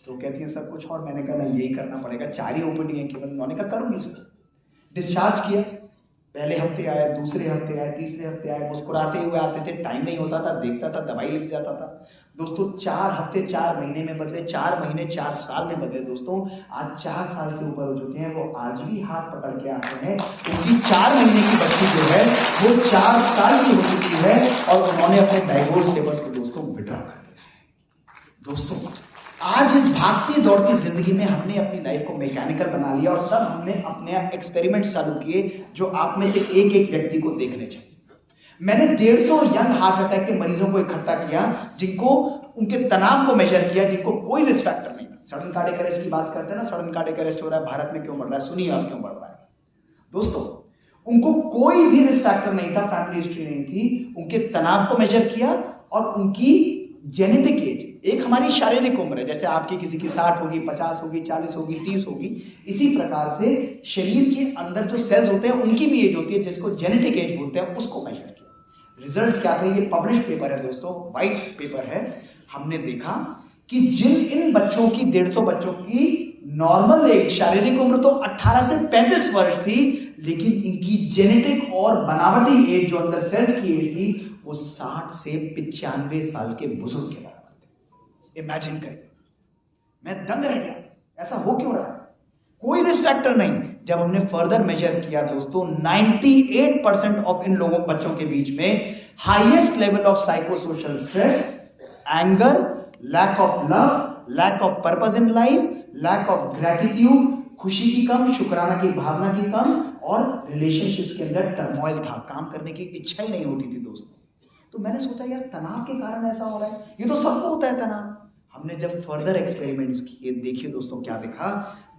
तो कहती है सर कुछ और? मैंने कहा नहीं, यही करना पड़ेगा, 4 ही ओपीडी है केवल। उन्होंने कहा करूंगी सर। डिस्चार्ज किया, पहले हफ्ते आए, दूसरे हफ्ते आए, तीसरे हफ्ते आए, मुस्कुराते हुए आते थे, टाइम नहीं होता था, देखता था, दवाई लिख जाता था। दोस्तों 4 हफ्ते 4 महीने में बदले, 4 महीने 4 साल में बदले। दोस्तों आज 4 साल से ऊपर हो चुके हैं, वो आज भी हाथ पकड़ के आते हैं। उनकी 4 महीने की बच्ची जो है वो 4 साल की हो चुकी है और उन्होंने अपने डाइवोर्स पेपर्स को दोस्तों विड्रॉ कर दिया है। दोस्तों आज इस भागती दौड़ती जिंदगी में हमने अपनी लाइफ को मैकेनिकल बना लिया और तब हमने अपने एक्सपेरिमेंट चालू किए जो आप में से एक एक व्यक्ति को देखने चाहिए। मैंने 150 यंग हार्ट अटैक के मरीजों को इकट्ठा किया, जिनको उनके तनाव को मेजर किया, जिनको कोई रिस्क फैक्टर नहीं था। सडन कार्डियक अरेस्ट की बात करते हैं ना, सडन कार्डियक अरेस्ट हो रहा है भारत में, क्यों बढ़ रहा है? सुनिए आप क्यों बढ़ रहा है। दोस्तों उनको कोई भी रिस्क फैक्टर नहीं था, फैमिली हिस्ट्री नहीं थी, उनके तनाव को मेजर किया और उनकी जेनेटिक एज, एक हमारी शारीरिक उम्र है, जैसे आपकी किसी की 60 होगी, 50 होगी, 40 होगी, 30 होगी, इसी प्रकार से शरीर के अंदर जो सेल्स होते हैं उनकी भी एज होती है, जिसको जेनेटिक एज बोलते हैं, उसको मेजर किया। रिजल्ट क्या थे? ये पब्लिश पेपर है दोस्तों, व्हाइट पेपर है। हमने देखा कि इन बच्चों की 150 बच्चों की नॉर्मल एज, शारीरिक उम्र तो 18 से 35 वर्ष थी, लेकिन इनकी जेनेटिक और बनावटी एज जो अंदर सेल्स की एज थी वो 60 से 95 साल के बुजुर्ग के बराबर थे। इमेजिन करें, मैं दंग रह गया, ऐसा हो क्यों रहा है? कोई रिस्क फैक्टर नहीं। जब हमने फर्दर मेजर किया दोस्तों, 98% ऑफ इन लोगों बच्चों के बीच में highest level of psychosocial stress, anger, lack of love, lack of purpose in life, lack of gratitude, खुशी की कम, शुक्राना की भावना की कम और रिलेशनशिप्स के अंदर टर्मोइल था, काम करने की इच्छा ही नहीं होती थी दोस्तों। तो मैंने सोचा यार तनाव के कारण ऐसा हो रहा है, ये तो सबको होता है तनाव। हमने जब फर्दर एक्सपेरिमेंट्स किए, देखिए दोस्तों क्या देखा,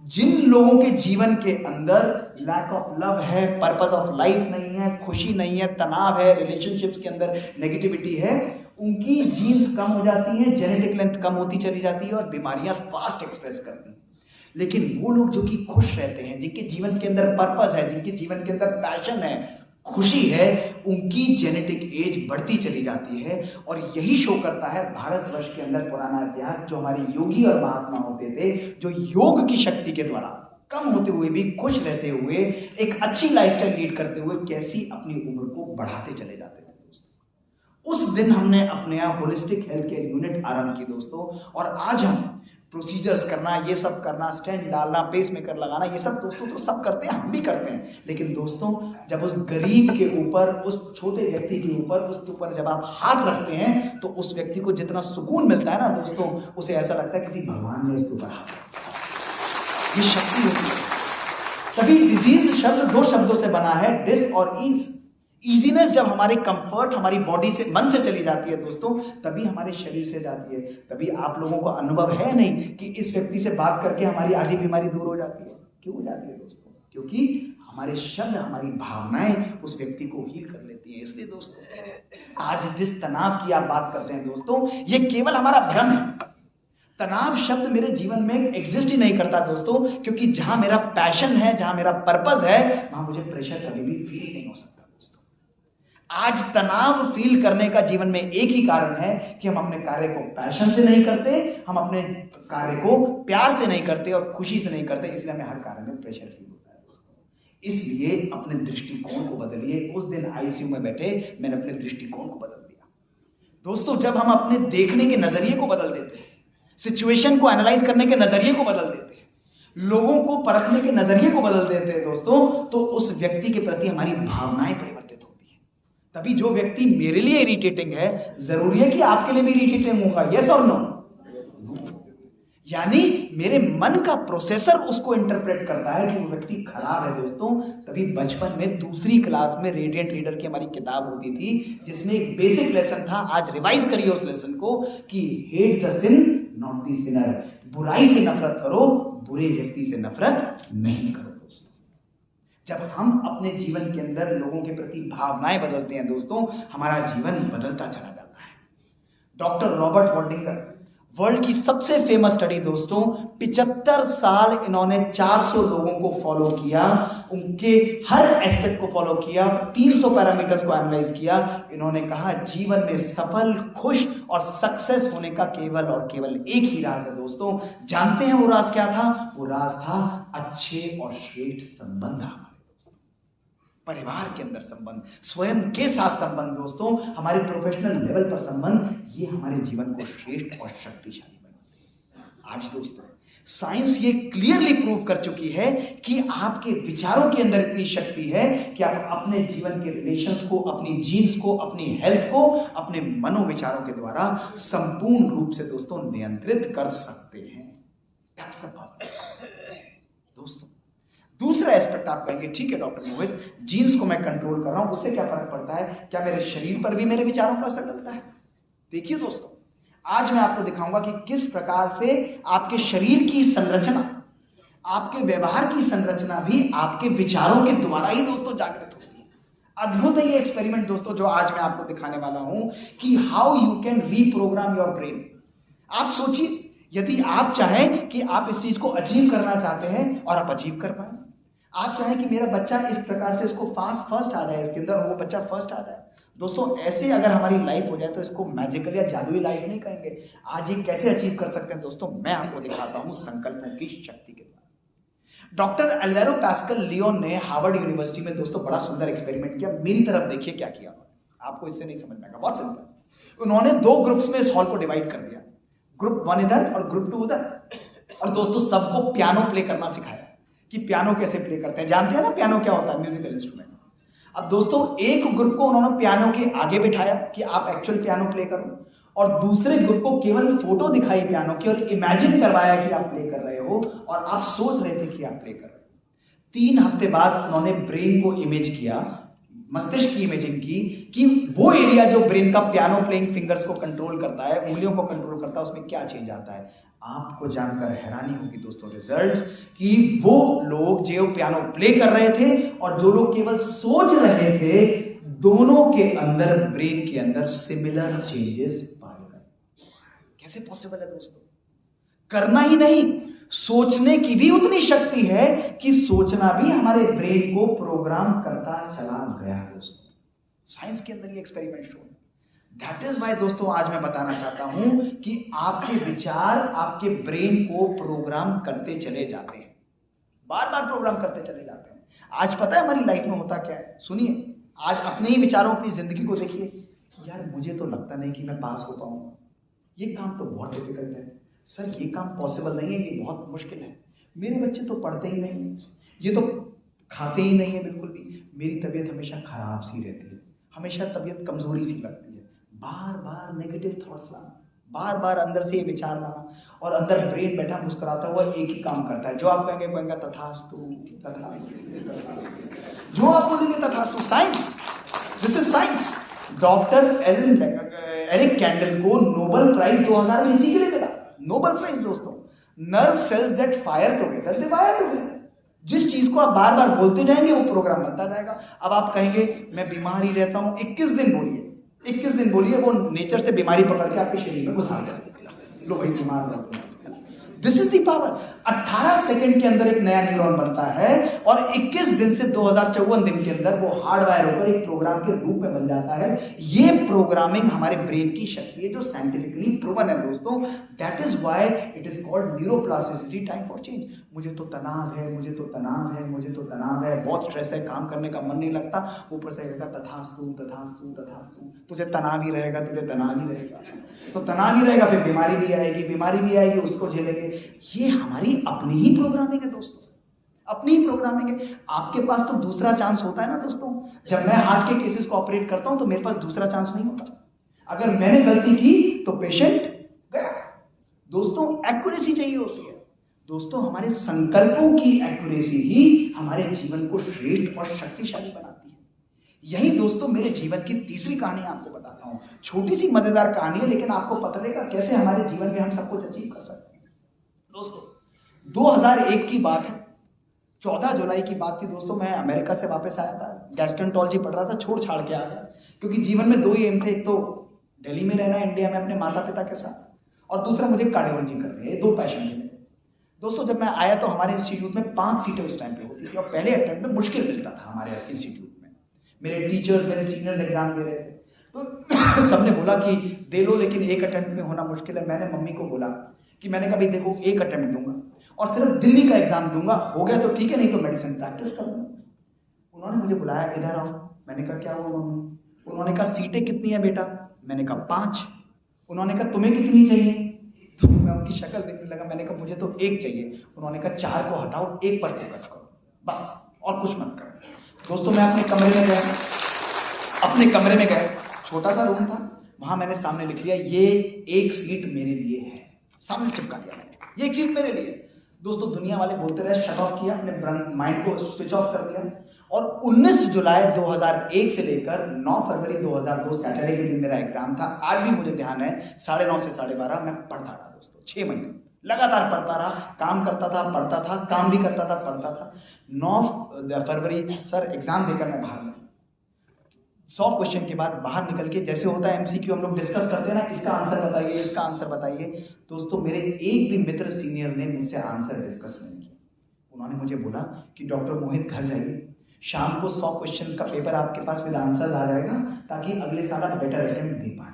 जिन लोगों के जीवन के अंदर लैक ऑफ लव है, पर्पस ऑफ लाइफ नहीं है, खुशी नहीं है, तनाव है, रिलेशनशिप्स के अंदर नेगेटिविटी है, उनकी जीन्स कम हो जाती हैं, जेनेटिक लेंथ कम होती चली जाती है और बीमारियां फास्ट एक्सप्रेस करती हैं। लेकिन वो लोग जो कि खुश रहते हैं, जिनके जीवन के अंदर पर्पस है, जिनके जीवन के अंदर पैशन है, खुशी है, उनकी जेनेटिक एज बढ़ती चली जाती है। और यही शो करता है भारतवर्ष के अंदर पुराना इतिहास, जो हमारे योगी और महात्मा होते थे, जो योग की शक्ति के द्वारा कम होते हुए भी खुश रहते हुए एक अच्छी लाइफस्टाइल लीड करते हुए कैसी अपनी उम्र को बढ़ाते चले जाते थे दोस्तों। उस दिन हमने अपने यहाँ होलिस्टिक हेल्थ केयर यूनिट आरंभ की दोस्तों, और आज हम प्रोसीजर्स करना, ये सब करना, स्टेंट डालना, पेस मेकर लगाना, ये सब दोस्तों तो सब करते हैं, हम भी करते हैं। लेकिन दोस्तों जब उस गरीब के ऊपर, उस छोटे व्यक्ति के ऊपर, उसके ऊपर जब आप हाथ रखते हैं तो उस व्यक्ति को जितना सुकून मिलता है ना दोस्तों, उसे ऐसा लगता है किसी भगवान ने उसके ऊपर हाथ रखा। ये शक्ति होती है। तभी डिजीज शब्द 2 शब्दों से बना है, डिस और ईज। इजीनेस जब हमारे कंफर्ट, हमारी बॉडी से, मन से चली जाती है दोस्तों, तभी हमारे शरीर से जाती है। तभी आप लोगों को अनुभव है नहीं कि इस व्यक्ति से बात करके हमारी आधी बीमारी दूर हो जाती है। क्यों हो जाती है दोस्तों? क्योंकि हमारे शब्द, हमारी भावनाएं उस व्यक्ति को हील कर लेती है। इसलिए दोस्तों आज जिस तनाव की आप बात करते हैं दोस्तों, ये केवल हमारा भ्रम है। तनाव शब्द मेरे जीवन में एग्जिस्ट ही नहीं करता दोस्तों, क्योंकि जहां मेरा पैशन है, जहां मेरा पर्पस है, वहां मुझे प्रेशर कभी भी फील नहीं हो सकता। आज तनाव फील करने का जीवन में एक ही कारण है कि हम अपने कार्य को पैशन से नहीं करते, हम अपने कार्य को प्यार से नहीं करते और खुशी से नहीं करते, इसलिए हमें हर कार्य में प्रेशर फील होता है दोस्तों। इसलिए अपने दृष्टिकोण को बदलिए। उस दिन आईसीयू में बैठे मैंने अपने दृष्टिकोण को बदल दिया दोस्तों। जब हम अपने देखने के नजरिए को बदल देते हैं, सिचुएशन को एनालाइज करने के नजरिए को बदल देते हैं, लोगों को परखने के नजरिए को बदल देते हैं दोस्तों, तो उस व्यक्ति के प्रति हमारी भावनाएं परिवर्तित होती है। तभी जो व्यक्ति मेरे लिए इरिटेटिंग है, जरूरी है कि आपके लिए भी इरिटेटिंग होगा, यस और नो? यानी मेरे मन का प्रोसेसर उसको इंटरप्रेट करता है कि वो व्यक्ति खराब है दोस्तों। तभी बचपन में दूसरी क्लास में रेडिएंट रीडर की हमारी किताब होती थी, जिसमें एक बेसिक लेसन था, आज रिवाइज करिए उस लेसन को, कि hate the sin not the sinner. बुराई से नफरत करो, बुरे व्यक्ति से नफरत नहीं करो दोस्तों। जब हम अपने जीवन के अंदर लोगों के प्रति भावनाएं बदलते हैं दोस्तों, हमारा जीवन बदलता चला जाता है। डॉक्टर रॉबर्ट वर्डिंगर, वर्ल्ड की सबसे फेमस स्टडी दोस्तों, 75 साल इन्होंने 400 लोगों को फॉलो किया, उनके हर एस्पेक्ट को फॉलो किया, 300 पैरामीटर्स को एनालाइज किया। इन्होंने कहा जीवन में सफल, खुश और सक्सेस होने का केवल और केवल एक ही राज है दोस्तों। जानते हैं वो राज क्या था? वो राज था अच्छे और श्रेष्ठ संबंध, हमारे दोस्तों परिवार के अंदर संबंध, स्वयं के साथ संबंध दोस्तों, हमारे प्रोफेशनल लेवल पर संबंध, ये हमारे जीवन को श्रेष्ठ और शक्तिशाली बनाते हैं। आज दोस्तों साइंस ये क्लियरली प्रूव कर चुकी है कि आपके विचारों के अंदर इतनी शक्ति है कि आप अपने जीवन के रिलेशंस को, अपनी जीन्स को, अपनी हेल्थ को अपने मनोविचारों के द्वारा संपूर्ण रूप से दोस्तों नियंत्रित कर सकते हैं। That's the power दोस्तों। दूसरा एस्पेक्ट आप कहेंगे, ठीक है डॉक्टर मोहित, जीन्स को मैं कंट्रोल कर रहा हूं, उससे क्या फर्क पड़ता है? क्या मेरे शरीर पर भी मेरे विचारों का असर डलता है? देखिए दोस्तों, आज मैं आपको दिखाऊंगा कि किस प्रकार से आपके शरीर की संरचना, आपके व्यवहार की संरचना भी आपके विचारों के द्वारा ही दोस्तों जागृत होती है। अद्भुत है ये एक्सपेरिमेंट दोस्तों जो आज मैं आपको दिखाने वाला हूं कि how you can reprogram your brain. आप सोचिए, यदि आप चाहें कि आप इस चीज को अचीव करना चाहते हैं और आप अचीव कर पाए, आप चाहें कि मेरा बच्चा इस प्रकार से इसको फर्स्ट आ जाए इसके अंदर, और वो बच्चा फर्स्ट आ जाए दोस्तों, ऐसे अगर हमारी लाइफ हो जाए तो इसको मैजिकल या जादुई लाइफ नहीं कहेंगे। आज ये कैसे अचीव कर सकते हैं दोस्तों, मैं आपको दिखाता हूं संकल्पों की शक्ति के द्वारा। डॉक्टर एल्वेरो पास्कल लियोन ने हार्वर्ड यूनिवर्सिटी में दोस्तों बड़ा सुंदर एक्सपेरिमेंट किया। मेरी तरफ देखिए क्या किया, आपको इससे नहीं समझ में आएगा, बहुत सिंपल। उन्होंने 2 ग्रुप्स में इस हॉल को डिवाइड कर दिया, ग्रुप 1 इधर और ग्रुप 2 उधर, और दोस्तों सबको पियानो प्ले करना सिखाया कि पियानो कैसे प्ले करते हैं। जानते हैं ना पियानो क्या होता है, म्यूजिकल इंस्ट्रूमेंट। अब दोस्तों एक ग्रुप को उन्होंने पियानो के आगे बिठाया कि आप एक्चुअल पियानो प्ले करो, और दूसरे ग्रुप को केवल फोटो दिखाई पियानो की और इमेजिन करवाया कि आप प्ले कर रहे हो और आप सोच रहे थे कि आप प्ले कर रहे हो। 3 हफ्ते बाद उन्होंने ब्रेन को इमेज किया, मस्तिष्क की इमेजिंग की कि वो एरिया जो ब्रेन का पियानो प्लेइंग फिंगर्स को कंट्रोल करता है, उंगलियों को कंट्रोल करता है, उसमें क्या चेंज आता है। आपको जानकर हैरानी होगी दोस्तों रिजल्ट्स, कि वो लोग जो पियानो प्ले कर रहे थे और जो लोग केवल सोच रहे थे, दोनों के अंदर, ब्रेन के अंदर सिमिलर चेंजेस पाए गए। कैसे पॉसिबल है दोस्तों? करना ही नहीं, सोचने की भी उतनी शक्ति है कि सोचना भी हमारे ब्रेन को प्रोग्राम करता चला गया दोस्तों। साइंस के अंदर ये experiment show. That is why दोस्तों आज मैं बताना चाहता हूं कि आपके विचार आपके ब्रेन को प्रोग्राम करते चले जाते हैं, बार बार प्रोग्राम करते चले जाते हैं। आज पता है हमारी लाइफ में होता क्या है, सुनिए। आज अपने ही विचारों की जिंदगी को देखिए, यार मुझे तो लगता नहीं कि मैं पास हो पाऊंगा, ये काम तो बहुत डिफिकल्ट है, सर ये काम पॉसिबल नहीं है, ये बहुत मुश्किल है, मेरे बच्चे तो पढ़ते ही नहीं, ये तो खाते ही नहीं है बिल्कुल भी, मेरी तबीयत हमेशा खराब सी रहती है, हमेशा तबीयत कमजोरी सी लगती है। बार बार नेगेटिव थॉट्स लाना, बार बार अंदर से ये विचार लाना, और अंदर ब्रेन बैठा मुस्कुराता हुआ एक ही काम करता है, जो आप कहेंगे तथास्तु तथास्तु, जो आप बोलेंगे तथास्तु। Science, this is science. Doctor Eric Kandel को नोबेल प्राइज 2000 में इसी के लिए मिला, नोबेल प्राइज दोस्तों। Nerve cells that fire together they wire together. जिस चीज को आप बार बार बोलते जाएंगे वो प्रोग्राम बनता जाएगा। अब आप कहेंगे मैं बीमार ही रहता हूं, 21 दिन बोलिए, 21 दिन बोलिए, वो नेचर से बीमारी पकड़ के आपके शरीर में घुसा देगा, लो भाई बीमार रहते हैं। This is the power. 18 second के अंदर एक नया न्यूरॉन बनता है और 21 दिन से 2054 दिन के अंदर वो हार्डवायर होकर एक प्रोग्राम के रूप में बन जाता है। ये प्रोग्रामिंग हमारे ब्रेन की शक्ति है जो साइंटिफिकली प्रूवन है दोस्तों। That is why it is called neuroplasticity, time for change. मुझे तो तनाव है, मुझे तो तनाव है, मुझे तो तनाव है, बहुत स्ट्रेस है, काम करने का मन नहीं लगता, ऊपर से कहेगा तथास्तु तथास्तु तथास्तु। तुझे तनाव ही रहेगा, तुझे तनाव ही रहेगा, तो तनाव ही रहेगा, फिर बीमारी भी आएगी, बीमारी भी आएगी, उसको झेलेंगे। ये हमारी अपनी ही प्रोग्रामिंग है दोस्तों, अपनी ही प्रोग्रामिंग है। आपके पास तो दूसरा चांस होता है ना दोस्तों। जब मैं हार्ट के केसेस को ऑपरेट करता हूं तो मेरे पास दूसरा चांस नहीं होता। अगर मैंने गलती की तो पेशेंट गया। दोस्तों एक्यूरेसी चाहिए होती है दोस्तों। हमारे संकल्पों की एक्यूरेसी ही हमारे जीवन को श्रेष्ठ और शक्तिशाली बनाती है। यही दोस्तों मेरे जीवन की तीसरी कहानी आपको बताता हूं। छोटी सी मजेदार कहानी है, लेकिन आपको पता लगेगा कैसे हमारे जीवन में हम सब कुछ अचीव कर सकते हैं। दोस्तों 2001 की बात है, 14 जुलाई की बात थी दोस्तों। मैं अमेरिका से वापस आया था, गैस्ट्रोएंटरोलॉजी पढ़ रहा था, छोड़ छाड़ के आ गया क्योंकि जीवन में दो ही एम थे। एक तो दिल्ली में रहना, इंडिया में अपने माता पिता के साथ, और दूसरा मुझे कार्डियोलॉजी करनी है। ये दो पैशन थे मेरे दोस्तों। जब मैं आया तो हमारे इंस्टीट्यूट में 5 सीटें उस टाइम पे होती थी और पहले अटेम्प्ट में मुश्किल मिलता था हमारे इंस्टीट्यूट में। मेरे टीचर्स, मेरे सीनियर्स एग्जाम दे रहे थे तो सबने बोला कि दे लो, लेकिन एक अटेम्प्ट में होना मुश्किल है। मैंने मम्मी को बोला कि मैंने कहा भाई देखो, एक अटेम्प्ट दूंगा और सिर्फ दिल्ली का एग्जाम दूंगा, हो गया तो ठीक है, नहीं तो मेडिसिन प्रैक्टिस करूंगा। उन्होंने मुझे बुलाया, इधर आओ। मैंने कहा क्या हुआ मम्मी? उन्होंने कहा सीटें कितनी है बेटा? मैंने कहा 5। उन्होंने कहा तुम्हें कितनी चाहिए? तो मैं उनकी शक्ल देखने लगा। मैंने कहा मुझे तो 1 चाहिए। उन्होंने कहा 4 को हटाओ, 1 पर फोकस करो बस, और कुछ मत करो। दोस्तों मैं अपने कमरे में गए, छोटा सा रूम था, वहां मैंने सामने लिख लिया ये 1 सीट मेरे लिए है। सामने चिपका दिया मैंने, ये 1 सीट मेरे लिए। दोस्तों दुनिया वाले बोलते रहे, शट ऑफ किया, अपने माइंड को स्विच ऑफ कर दिया। और 19 जुलाई 2001 से लेकर 9 फरवरी 2002 सैटरडे के दिन मेरा एग्जाम था। आज भी मुझे ध्यान है, 9:30 से 12:30 मैं पढ़ता रहा दोस्तों। 6 महीने लगातार पढ़ता रहा, काम करता था, पढ़ता था, काम भी करता था, पढ़ता था। 9 फरवरी सर एग्जाम देकर मैं बाहर गया। 100 क्वेश्चन के बाद बाहर निकल के, जैसे होता है एमसीक्यू, हम लोग डिस्कस करते हैं ना, इसका आंसर बताइए, इसका आंसर बताइए। दोस्तों मेरे एक भी मित्र सीनियर ने मुझसे आंसर डिस्कस नहीं किया। उन्होंने मुझे बोला कि डॉक्टर मोहित घर जाइए, शाम को 100 क्वेश्चंस का पेपर आपके पास विद आंसर्स आ जाएगा, ताकि अगले साल आप बेटर अटेम्प्ट दे पाए।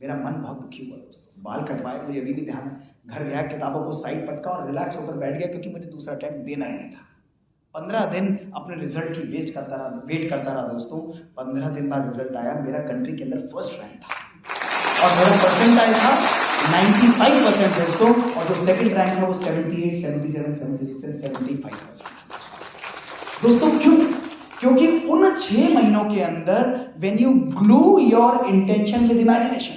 मेरा मन बहुत दुखी हुआ दोस्तों। बाल कटवाए, मुझे अभी भी ध्यान है। घर गया, किताबों को साइड पटका और रिलैक्स होकर बैठ गया, क्योंकि मुझे दूसरा अटेम्प्ट देना ही नहीं था। 15 दिन अपने रिजल्ट की वेट करता रहा दोस्तों। 15 दिन बाद रिजल्ट आया, मेरा कंट्री के अंदर फर्स्ट रैंक था और मेरा परसेंटाइल था 95% दोस्तों, और जो सेकंड रैंक था वो 78, 77, 76, 75%। दोस्तों क्यों? क्योंकि उन 6 महीनों के अंदर when you glue your intention with imagination,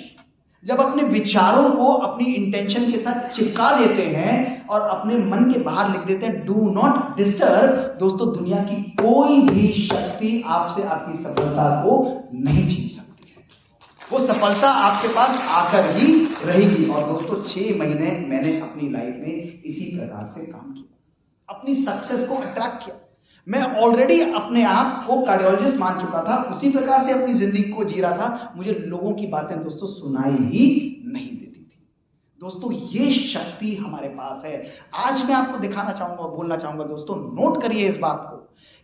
जब अपने विचारों को अपनी इंटेंशन के साथ चिपका देते हैं और अपने मन के बाहर लिख देते हैं डू नॉट डिस्टर्ब, दोस्तों दुनिया की कोई भी शक्ति आपसे आपकी सफलता को नहीं छीन सकती है। वो सफलता आपके पास आकर ही रहेगी। और दोस्तों 6 महीने मैंने अपनी लाइफ में इसी प्रकार से काम किया, अपनी सक्सेस को अट्रैक्ट किया। मैं ऑलरेडी अपने आप को कार्डियोलॉजिस्ट मान चुका था, उसी प्रकार से अपनी जिंदगी को जी रहा था। मुझे लोगों की बातें दोस्तों सुनाई ही नहीं देती थी। दोस्तों ये शक्ति हमारे पास है। आज मैं आपको दिखाना चाहूंगा और बोलना चाहूंगा दोस्तों, नोट करिए इस बात को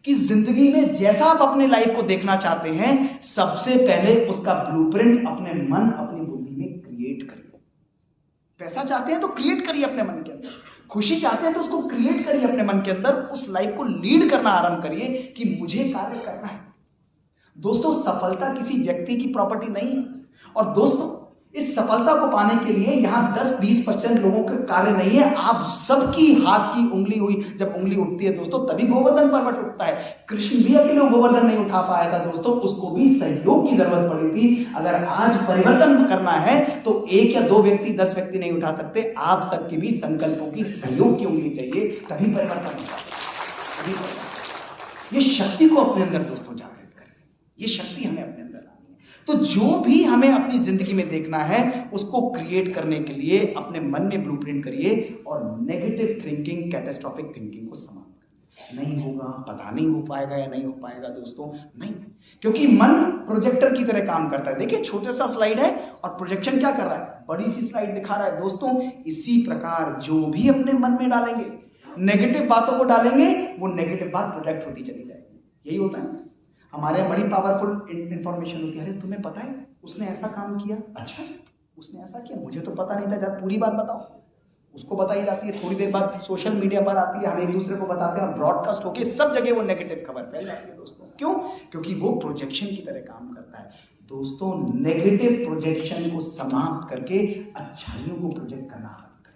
कि जिंदगी में जैसा आप अपने लाइफ को देखना चाहते हैं, सबसे पहले उसका ब्लूप्रिंट अपने मन, अपनी बुद्धि में क्रिएट करिए। पैसा चाहते हैं तो क्रिएट करिए अपने मन के अंदर, खुशी चाहते हैं तो उसको क्रिएट करिए अपने मन के अंदर, उस लाइफ को लीड करना आरंभ करिए कि मुझे कार्य करना है। दोस्तों सफलता किसी व्यक्ति की प्रॉपर्टी नहीं है, और दोस्तों इस सफलता को पाने के लिए यहां 10-20% लोगों का कार्य नहीं है, आप सबकी हाथ की उंगली हुई। जब उंगली उठती है दोस्तों तभी गोवर्धन पर्वत उठता है। कृष्ण भी अकेले गोवर्धन नहीं उठा पाया था दोस्तों, उसको भी सहयोग की जरूरत पड़ी थी। अगर आज परिवर्तन करना है तो 1 या 2 व्यक्ति, 10 व्यक्ति नहीं उठा सकते, आप सबके भी संकल्पों की सहयोग की उंगली चाहिए, तभी परिवर्तन होगा। ये शक्ति को अपने अंदर दोस्तों जागृत करें, ये शक्ति हमें अपने अंदर लानी है। तो जो भी हमें अपनी जिंदगी में देखना है उसको क्रिएट करने के लिए अपने मन में ब्लूप्रिंट करिए और नेगेटिव थिंकिंग, कैटास्ट्रोफिक थिंकिंग को समाप्त करिए। नहीं होगा, पता नहीं हो पाएगा या नहीं हो पाएगा दोस्तों, नहीं, क्योंकि मन प्रोजेक्टर की तरह काम करता है। देखिए छोटा सा स्लाइड है और प्रोजेक्शन क्या कर रहा है, बड़ी सी स्लाइड दिखा रहा है दोस्तों। इसी प्रकार जो भी अपने मन में डालेंगे, नेगेटिव बातों को डालेंगे, वो नेगेटिव बात प्रोटेक्ट होती चली जाएगी। यही होता है। हमारे यहाँ बड़ी पावरफुल इंफॉर्मेशन होती है। अरे तुम्हें पता है उसने ऐसा काम किया, अच्छा उसने ऐसा किया, मुझे तो पता नहीं था, जब पूरी बात बताओ। उसको बताई जाती है, थोड़ी देर बाद सोशल मीडिया पर आती है, हम एक दूसरे को बताते हैं, ब्रॉडकास्ट होके सब जगह वो नेगेटिव खबर फैल जाती है दोस्तों। क्यों? क्योंकि वो प्रोजेक्शन की तरह काम करता है दोस्तों। नेगेटिव प्रोजेक्शन को समाप्त करके अच्छाइयों को प्रोजेक्ट करना आरंभ करें।